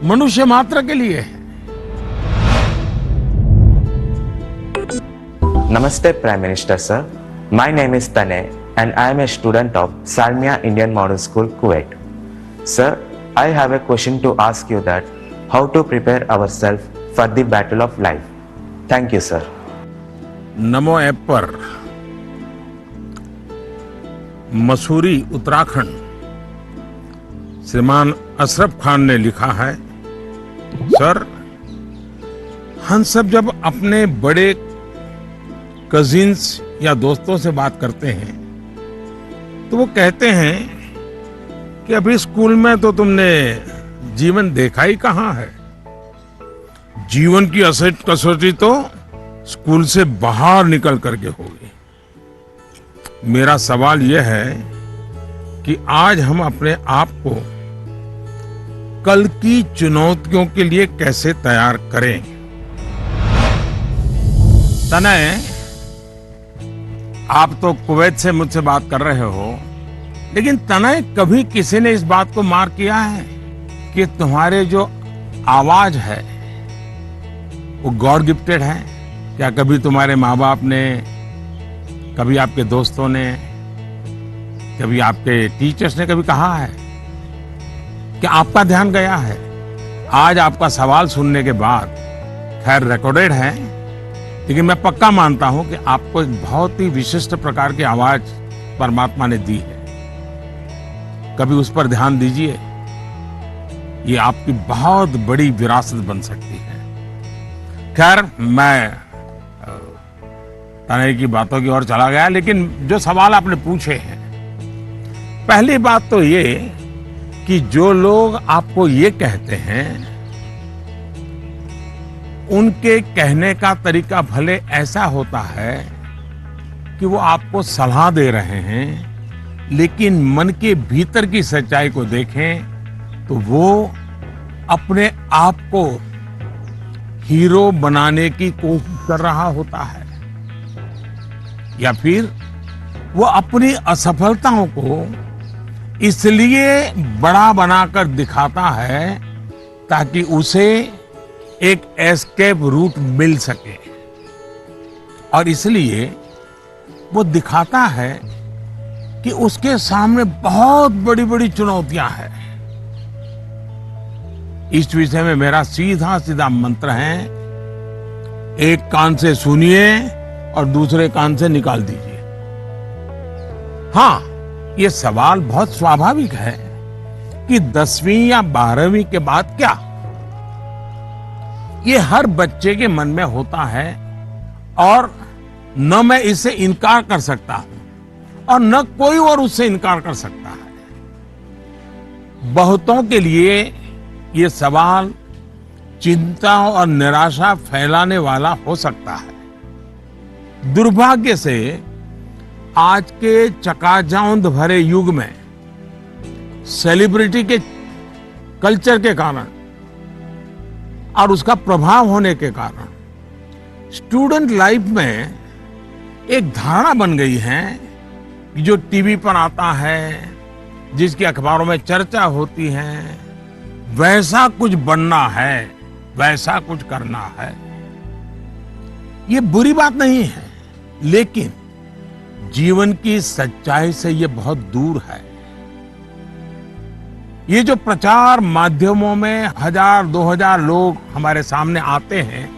मनुष्य मात्र के लिए है। Namaste Prime Minister sir, my name is Tanay and I am a student of Salmia Indian Model School, Kuwait. Sir, I have a question to ask you that how to prepare ourselves for the battle of life. Thank you sir. NaMo app पर मसूरी उत्तराखंड श्रीमान अशरफ खान ने लिखा है, सर हम सब जब अपने बड़े कजिन्स या दोस्तों से बात करते हैं तो वो कहते हैं कि अभी स्कूल में तो तुमने जीवन देखा ही कहाँ है, जीवन की असली कसौटी तो स्कूल से बाहर निकल करके होगी। मेरा सवाल यह है कि आज हम अपने आप को कल की चुनौतियों के लिए कैसे तैयार करें। तनय, आप तो कुवैत से मुझसे बात कर रहे हो, लेकिन तनय कभी किसी ने इस बात को मार्क किया है कि तुम्हारे जो आवाज है वो गॉड गिफ्टेड है? क्या कभी तुम्हारे माँ बाप ने, कभी आपके दोस्तों ने, कभी आपके टीचर्स ने कभी कहा है कि आपका ध्यान गया है? आज आपका सवाल सुनने के बाद, खैर रिकॉर्डेड है, लेकिन मैं पक्का मानता हूं कि आपको एक बहुत ही विशिष्ट प्रकार की आवाज परमात्मा ने दी है। कभी उस पर ध्यान दीजिए, ये आपकी बहुत बड़ी विरासत बन सकती है। खैर, मैं तनय की बातों की ओर चला गया, लेकिन जो सवाल आपने पूछे हैं, पहली बात तो ये कि जो लोग आपको ये कहते हैं उनके कहने का तरीका भले ऐसा होता है कि वो आपको सलाह दे रहे हैं, लेकिन मन के भीतर की सच्चाई को देखें तो वो अपने आप को हीरो बनाने की कोशिश कर रहा होता है, या फिर वो अपनी असफलताओं को इसलिए बड़ा बनाकर दिखाता है ताकि उसे एक एस्केप रूट मिल सके, और इसलिए वो दिखाता है कि उसके सामने बहुत बड़ी बड़ी चुनौतियां हैं। इस विषय में मेरा सीधा सीधा मंत्र है, एक कान से सुनिए और दूसरे कान से निकाल दीजिए। हाँ, ये सवाल बहुत स्वाभाविक है कि 10वीं या 12वीं के बाद क्या? ये हर बच्चे के मन में होता है, और न मैं इससे इनकार कर सकता हूं और न कोई और उससे इनकार कर सकता है। बहुतों के लिए ये सवाल चिंता और निराशा फैलाने वाला हो सकता है। दुर्भाग्य से आज के चकाचौंध भरे युग में सेलिब्रिटी के कल्चर के कारण और उसका प्रभाव होने के कारण स्टूडेंट लाइफ में एक धारणा बन गई है कि जो टीवी पर आता है, जिसकी अखबारों में चर्चा होती है, वैसा कुछ बनना है, वैसा कुछ करना है। ये बुरी बात नहीं है, लेकिन जीवन की सच्चाई से ये बहुत दूर है। ये जो प्रचार माध्यमों में 1000-2000 लोग हमारे सामने आते हैं,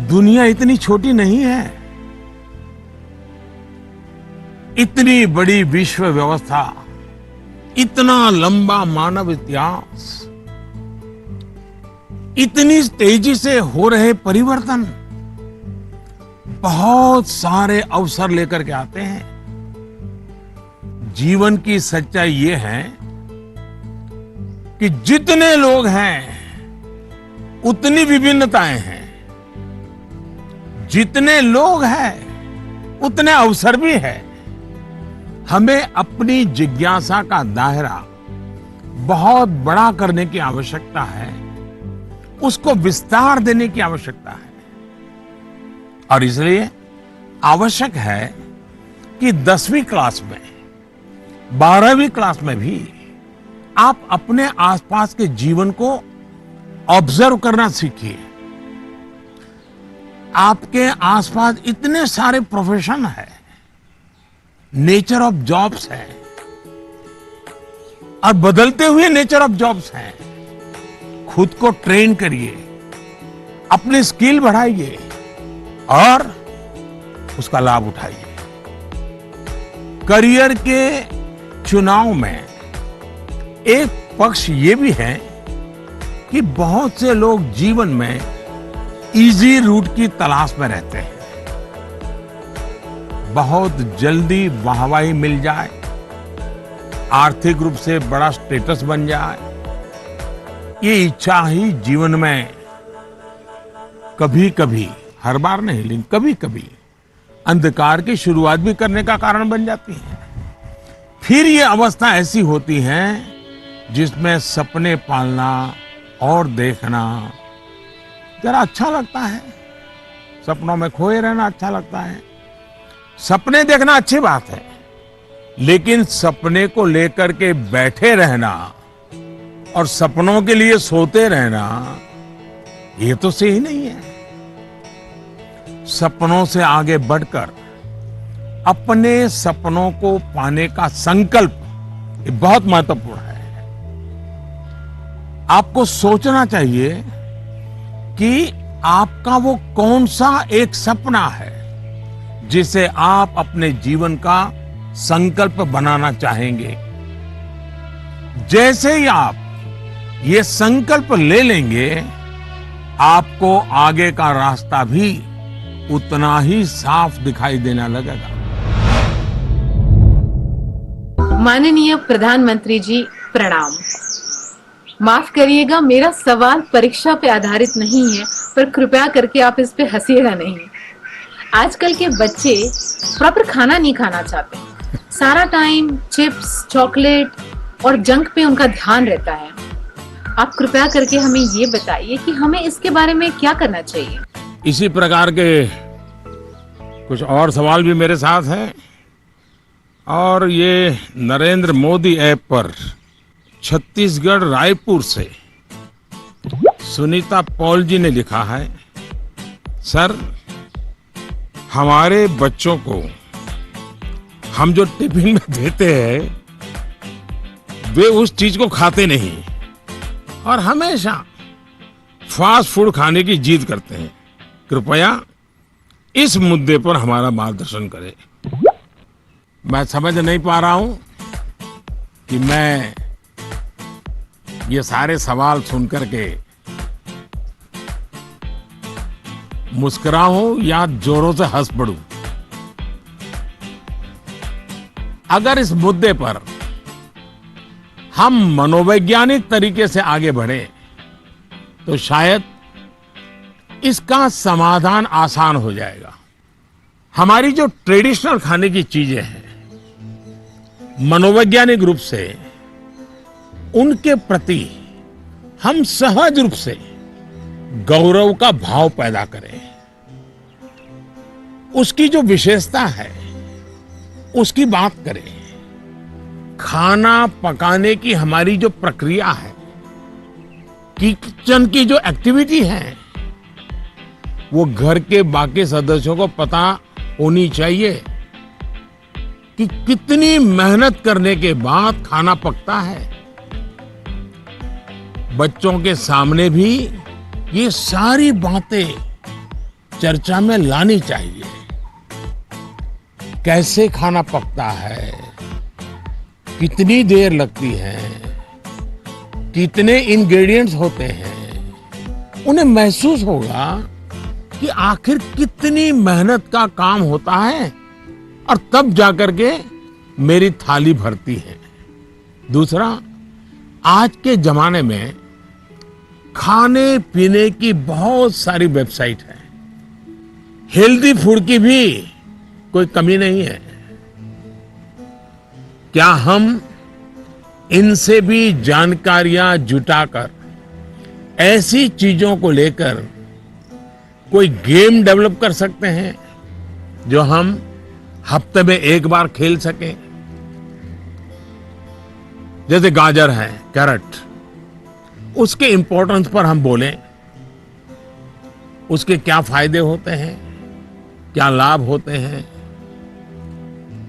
दुनिया इतनी छोटी नहीं है। इतनी बड़ी विश्व व्यवस्था, इतना लंबा मानव इतिहास, इतनी तेजी से हो रहे परिवर्तन बहुत सारे अवसर लेकर के आते हैं। जीवन की सच्चाई ये है कि जितने लोग हैं उतनी विभिन्नताएं हैं, जितने लोग हैं उतने अवसर भी है। हमें अपनी जिज्ञासा का दायरा बहुत बड़ा करने की आवश्यकता है, उसको विस्तार देने की आवश्यकता है। और इसलिए आवश्यक है कि 10वीं क्लास में, 12वीं क्लास में भी आप अपने आसपास के जीवन को ऑब्जर्व करना सीखिए। आपके आसपास इतने सारे प्रोफेशन है, नेचर ऑफ जॉब्स है और बदलते हुए नेचर ऑफ जॉब्स हैं। खुद को ट्रेन करिए, अपनी स्किल बढ़ाइए और उसका लाभ उठाइए। करियर के चुनाव में एक पक्ष ये भी है कि बहुत से लोग जीवन में इजी रूट की तलाश में रहते हैं। बहुत जल्दी वाहवाही मिल जाए, आर्थिक रूप से बड़ा स्टेटस बन जाए, ये इच्छा ही जीवन में कभी कभी, हर बार नहीं लेकिन कभी कभी अंधकार की शुरुआत भी करने का कारण बन जाती है। फिर ये अवस्था ऐसी होती है जिसमें सपने पालना और देखना जरा अच्छा लगता है। सपनों में खोए रहना अच्छा लगता है। सपने देखना अच्छी बात है, लेकिन सपने को लेकर के बैठे रहना और सपनों के लिए सोते रहना, ये तो सही नहीं है। सपनों से आगे बढ़कर अपने सपनों को पाने का संकल्प ये बहुत महत्वपूर्ण है। आपको सोचना चाहिए कि आपका वो कौन सा एक सपना है जिसे आप अपने जीवन का संकल्प बनाना चाहेंगे। जैसे ही आप ये संकल्प ले लेंगे, आपको आगे का रास्ता भी उतना ही साफ दिखाई देने लगेगा। माननीय प्रधानमंत्री जी प्रणाम। माफ करिएगा, मेरा सवाल परीक्षा पे आधारित नहीं है, पर कृपया करके आप इस पे हंसिएगा नहीं। आजकल के बच्चे प्रॉपर खाना नहीं खाना चाहते, सारा टाइम चिप्स, चॉकलेट और जंक पे उनका ध्यान रहता है। आप कृपया करके हमें ये बताइए कि हमें इसके बारे में क्या करना चाहिए। इसी प्रकार के कुछ और सवाल भी मेरे साथ हैं और ये नरेंद्र मोदी ऐप पर छत्तीसगढ़ रायपुर से सुनीता पॉल जी ने लिखा है, सर हमारे बच्चों को हम जो टिफिन में देते हैं वे उस चीज को खाते नहीं और हमेशा फास्ट फूड खाने की जिद करते हैं। कृपया इस मुद्दे पर हमारा मार्गदर्शन करें। मैं समझ नहीं पा रहा हूं कि मैं ये सारे सवाल सुनकर के मुस्कुराऊं या जोरों से हंस पड़ूं। अगर इस मुद्दे पर हम मनोवैज्ञानिक तरीके से आगे बढ़े तो शायद इसका समाधान आसान हो जाएगा। हमारी जो ट्रेडिशनल खाने की चीजें हैं, मनोवैज्ञानिक रूप से उनके प्रति हम सहज रूप से गौरव का भाव पैदा करें। उसकी जो विशेषता है उसकी बात करें। खाना पकाने की हमारी जो प्रक्रिया है, किचन की जो एक्टिविटी है, वो घर के बाकी सदस्यों को पता होनी चाहिए कि कितनी मेहनत करने के बाद खाना पकता है। बच्चों के सामने भी ये सारी बातें चर्चा में लानी चाहिए। कैसे खाना पकता है, कितनी देर लगती है, कितने इंग्रेडिएंट्स होते हैं, उन्हें महसूस होगा कि आखिर कितनी मेहनत का काम होता है और तब जाकर के मेरी थाली भरती है। दूसरा, आज के जमाने में खाने पीने की बहुत सारी वेबसाइट है, हेल्दी फूड की भी कोई कमी नहीं है। क्या हम इनसे भी जानकारियां जुटाकर ऐसी चीजों को लेकर कोई गेम डेवलप कर सकते हैं जो हम हफ्ते में एक बार खेल सकें? जैसे गाजर है, कैरेट, उसके इंपॉर्टेंस पर हम बोलें, उसके क्या फायदे होते हैं, क्या लाभ होते हैं,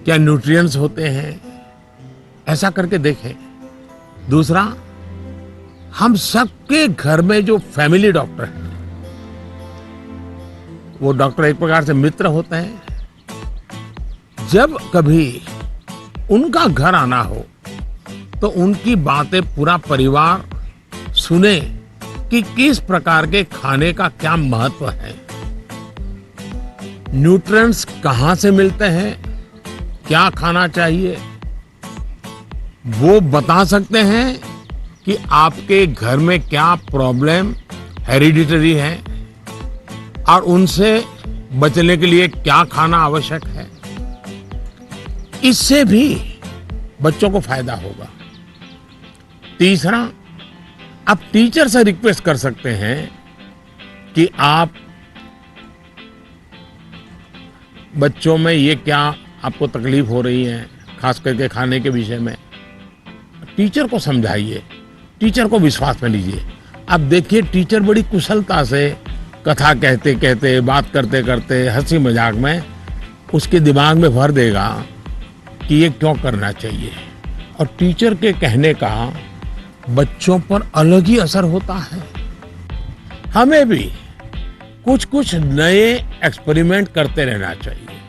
क्या न्यूट्रिएंट्स होते हैं, ऐसा करके देखें। दूसरा, हम सबके घर में जो फैमिली डॉक्टर हैं, वो डॉक्टर एक प्रकार से मित्र होते हैं। जब कभी उनका घर आना हो तो उनकी बातें पूरा परिवार सुने कि किस प्रकार के खाने का क्या महत्व है, न्यूट्रिएंट्स कहां से मिलते हैं, क्या खाना चाहिए, वो बता सकते हैं कि आपके घर में क्या प्रॉब्लम हेरिडिटरी है और उनसे बचने के लिए क्या खाना आवश्यक है। इससे भी बच्चों को फायदा होगा। तीसरा, आप टीचर से रिक्वेस्ट कर सकते हैं कि आप बच्चों में ये क्या आपको तकलीफ हो रही है, खास करके खाने के विषय में, टीचर को समझाइए, टीचर को विश्वास में लीजिए। अब देखिए, टीचर बड़ी कुशलता से कथा कहते कहते, बात करते करते, हंसी मजाक में उसके दिमाग में भर देगा कि ये क्यों करना चाहिए। और टीचर के कहने का बच्चों पर अलग ही असर होता है। हमें भी कुछ कुछ नए एक्सपेरिमेंट करते रहना चाहिए।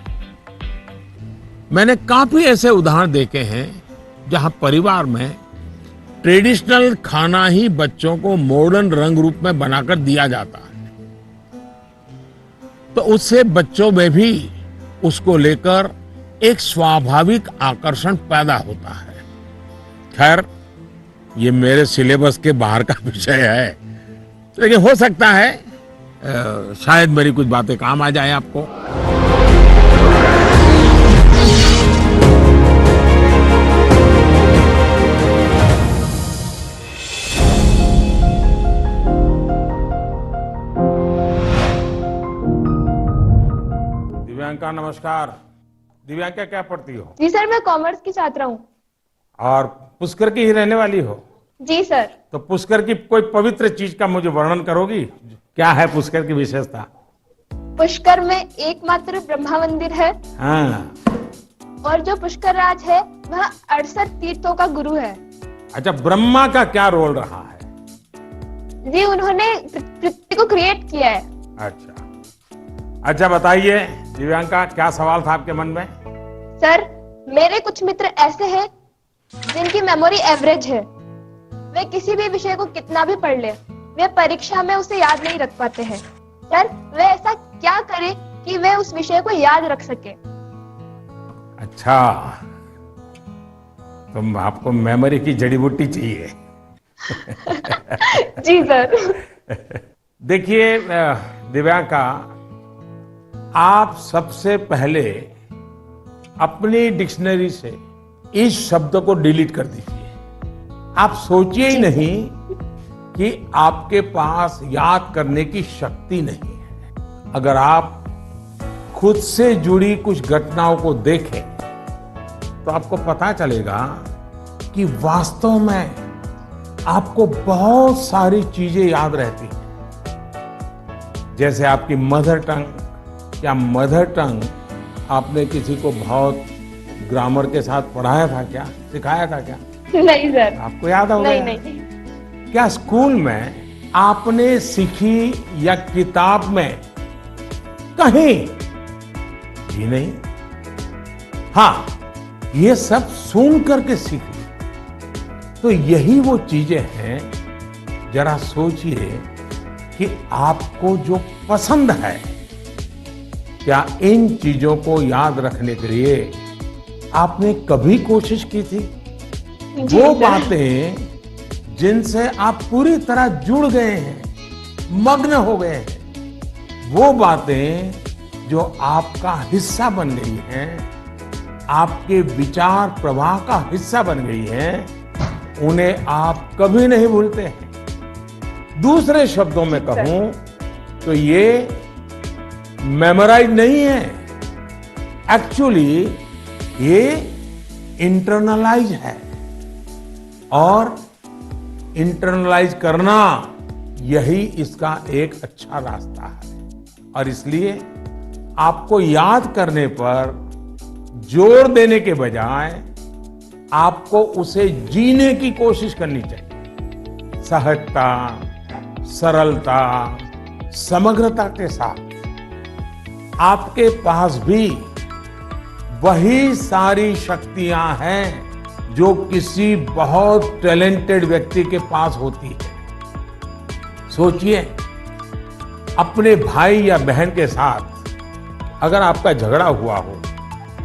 मैंने काफी ऐसे उदाहरण देखे हैं जहां परिवार में ट्रेडिशनल खाना ही बच्चों को मॉडर्न रंग रूप में बनाकर दिया जाता है, तो उससे बच्चों में भी उसको लेकर एक स्वाभाविक आकर्षण पैदा होता है। खैर, ये मेरे सिलेबस के बाहर का विषय है, लेकिन हो सकता है शायद मेरी कुछ बातें काम आ जाए आपको। दिव्यांका, नमस्कार। दिव्यांका, क्या पढ़ती हो? जी सर, मैं कॉमर्स की छात्रा हूँ। और पुष्कर की ही रहने वाली हो? जी सर। तो पुष्कर की कोई पवित्र चीज का मुझे वर्णन करोगी? क्या है पुष्कर की विशेषता? पुष्कर में एकमात्र ब्रह्मा मंदिर है। हाँ। और जो पुष्कर राज है वह 68 तीर्थों का गुरु है। अच्छा, ब्रह्मा का क्या रोल रहा है? जी, उन्होंने पृथ्वी को क्रिएट किया है। अच्छा बताइए दिव्यांका, क्या सवाल था आपके मन में? सर, मेरे कुछ मित्र ऐसे हैं जिनकी मेमोरी एवरेज है। वे किसी भी विषय को कितना भी पढ़ ले, वे परीक्षा में उसे याद नहीं रख पाते हैं। सर, वे ऐसा क्या करें कि वे उस विषय को याद रख सके? अच्छा, तो आपको मेमोरी की जड़ी बूटी चाहिए। जी सर। देखिए दिव्यांका, आप सबसे पहले अपनी डिक्शनरी से इस शब्द को डिलीट कर दीजिए। आप सोचिए ही नहीं कि आपके पास याद करने की शक्ति नहीं है। अगर आप खुद से जुड़ी कुछ घटनाओं को देखें तो आपको पता चलेगा कि वास्तव में आपको बहुत सारी चीजें याद रहती हैं। जैसे आपकी मदर टंग या मदर टंग आपने किसी को बहुत ग्रामर के साथ पढ़ाया था क्या, सिखाया था क्या? नहीं सर। आपको याद होगा? नहीं नहीं। क्या स्कूल में आपने सीखी या किताब में कहीं भी नहीं? हाँ, ये सब सुन करके सीखी। तो यही वो चीजें हैं, जरा सोचिए कि आपको जो पसंद है, क्या इन चीजों को याद रखने के लिए आपने कभी कोशिश की थी? वो बातें जिनसे आप पूरी तरह जुड़ गए हैं, मग्न हो गए हैं, वो बातें जो आपका हिस्सा बन गई हैं, आपके विचार प्रवाह का हिस्सा बन गई हैं, उन्हें आप कभी नहीं भूलते हैं। दूसरे शब्दों में कहूं तो ये मेमोराइज नहीं है, एक्चुअली ये इंटरनलाइज है। और इंटरनलाइज करना यही इसका एक अच्छा रास्ता है। और इसलिए आपको याद करने पर जोर देने के बजाय आपको उसे जीने की कोशिश करनी चाहिए, सहजता, सरलता, समग्रता के साथ। आपके पास भी वही सारी शक्तियां हैं जो किसी बहुत टैलेंटेड व्यक्ति के पास होती है। सोचिए, अपने भाई या बहन के साथ अगर आपका झगड़ा हुआ हो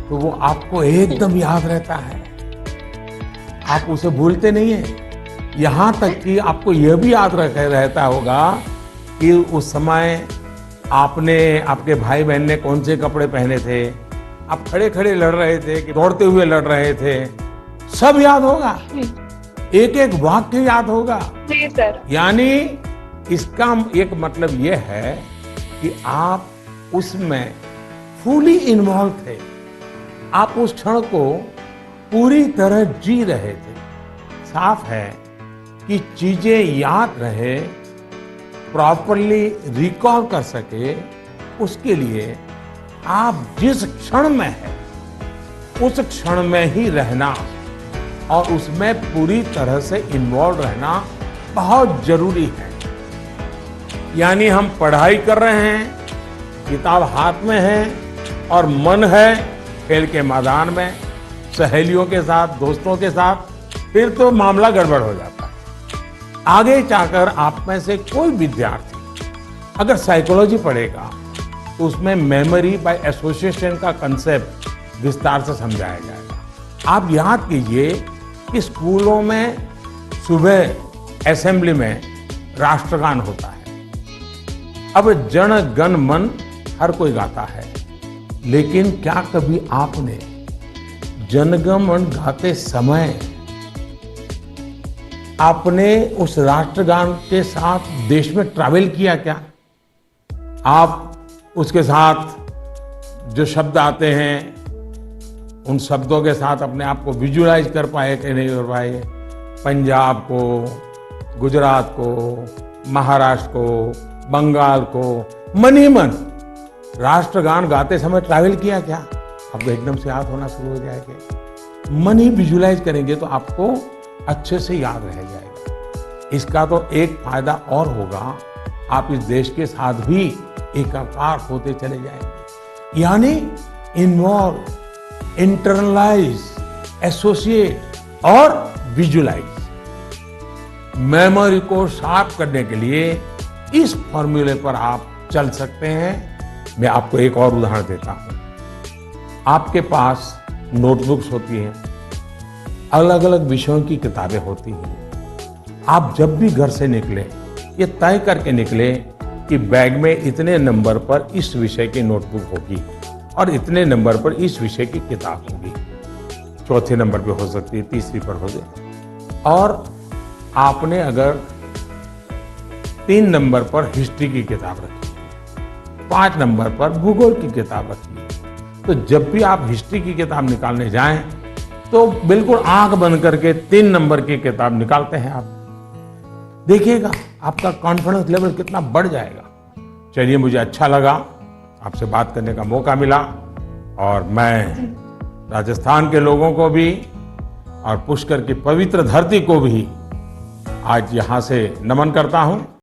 तो वो आपको एकदम याद रहता है, आप उसे भूलते नहीं हैं। यहां तक कि आपको यह भी याद रहता होगा कि उस समय आपने, आपके भाई बहन ने कौन से कपड़े पहने थे, आप खड़े खड़े लड़ रहे थे कि दौड़ते हुए लड़ रहे थे, सब याद होगा, एक एक वाक्य याद होगा। जी सर। यानी इसका एक मतलब यह है कि आप उसमें फुली इन्वॉल्व थे, आप उस क्षण को पूरी तरह जी रहे थे। साफ है कि चीजें याद रहे, प्रॉपरली रिकॉल कर सके, उसके लिए आप जिस क्षण में हैं उस क्षण में ही रहना और उसमें पूरी तरह से इन्वॉल्व रहना बहुत जरूरी है। यानी हम पढ़ाई कर रहे हैं, किताब हाथ में है और मन है खेल के मैदान में, सहेलियों के साथ, दोस्तों के साथ, फिर तो मामला गड़बड़ हो जाता है। आगे जाकर आप में से कोई विद्यार्थी अगर साइकोलॉजी पढ़ेगा तो उसमें मेमोरी बाय एसोसिएशन का कंसेप्ट विस्तार से समझाया जाएगा। आप याद कीजिए कि स्कूलों में सुबह असेंबली में राष्ट्रगान होता है। अब जन गण मन हर कोई गाता है, लेकिन क्या कभी आपने जनगण मन गाते समय आपने उस राष्ट्रगान के साथ देश में ट्रैवल किया क्या? आप उसके साथ जो शब्द आते हैं उन शब्दों के साथ अपने आप को विजुअलाइज कर पाए कि नहीं कर पाए? पंजाब को, गुजरात को, महाराष्ट्र को, बंगाल को मन ही मन राष्ट्रगान गाते समय ट्रैवल किया क्या? आपको एकदम से याद होना शुरू हो जाएगा। मन ही विजुअलाइज करेंगे तो आपको अच्छे से याद रह जाएगा। इसका तो एक फायदा और होगा, आप इस देश के साथ भी एकाकार होते चले जाएंगे। यानी इन्वॉल्व, इंटरनलाइज, एसोसिएट और विजुअलाइज। मेमोरी को शार्प करने के लिए इस फॉर्मूले पर आप चल सकते हैं। मैं आपको एक और उदाहरण देता हूं। आपके पास नोटबुक्स होती हैं, अलग अलग विषयों की किताबें होती हैं। आप जब भी घर से निकले, ये तय करके निकले कि बैग में इतने नंबर पर इस विषय की नोटबुक होगी और इतने नंबर पर इस विषय की किताब होगी। चौथे नंबर पे हो सकती है, तीसरी पर हो सकती। और आपने अगर 3 नंबर पर हिस्ट्री की किताब रखी, 5 नंबर पर भूगोल की किताब रखी, तो जब भी आप हिस्ट्री की किताब निकालने जाएं तो बिल्कुल आंख बंद करके 3 नंबर की किताब निकालते हैं आप। देखिएगा आपका कॉन्फिडेंस लेवल कितना बढ़ जाएगा। चलिए, मुझे अच्छा लगा, आपसे बात करने का मौका मिला और मैं राजस्थान के लोगों को भी और पुष्कर की पवित्र धरती को भी आज यहाँ से नमन करता हूँ।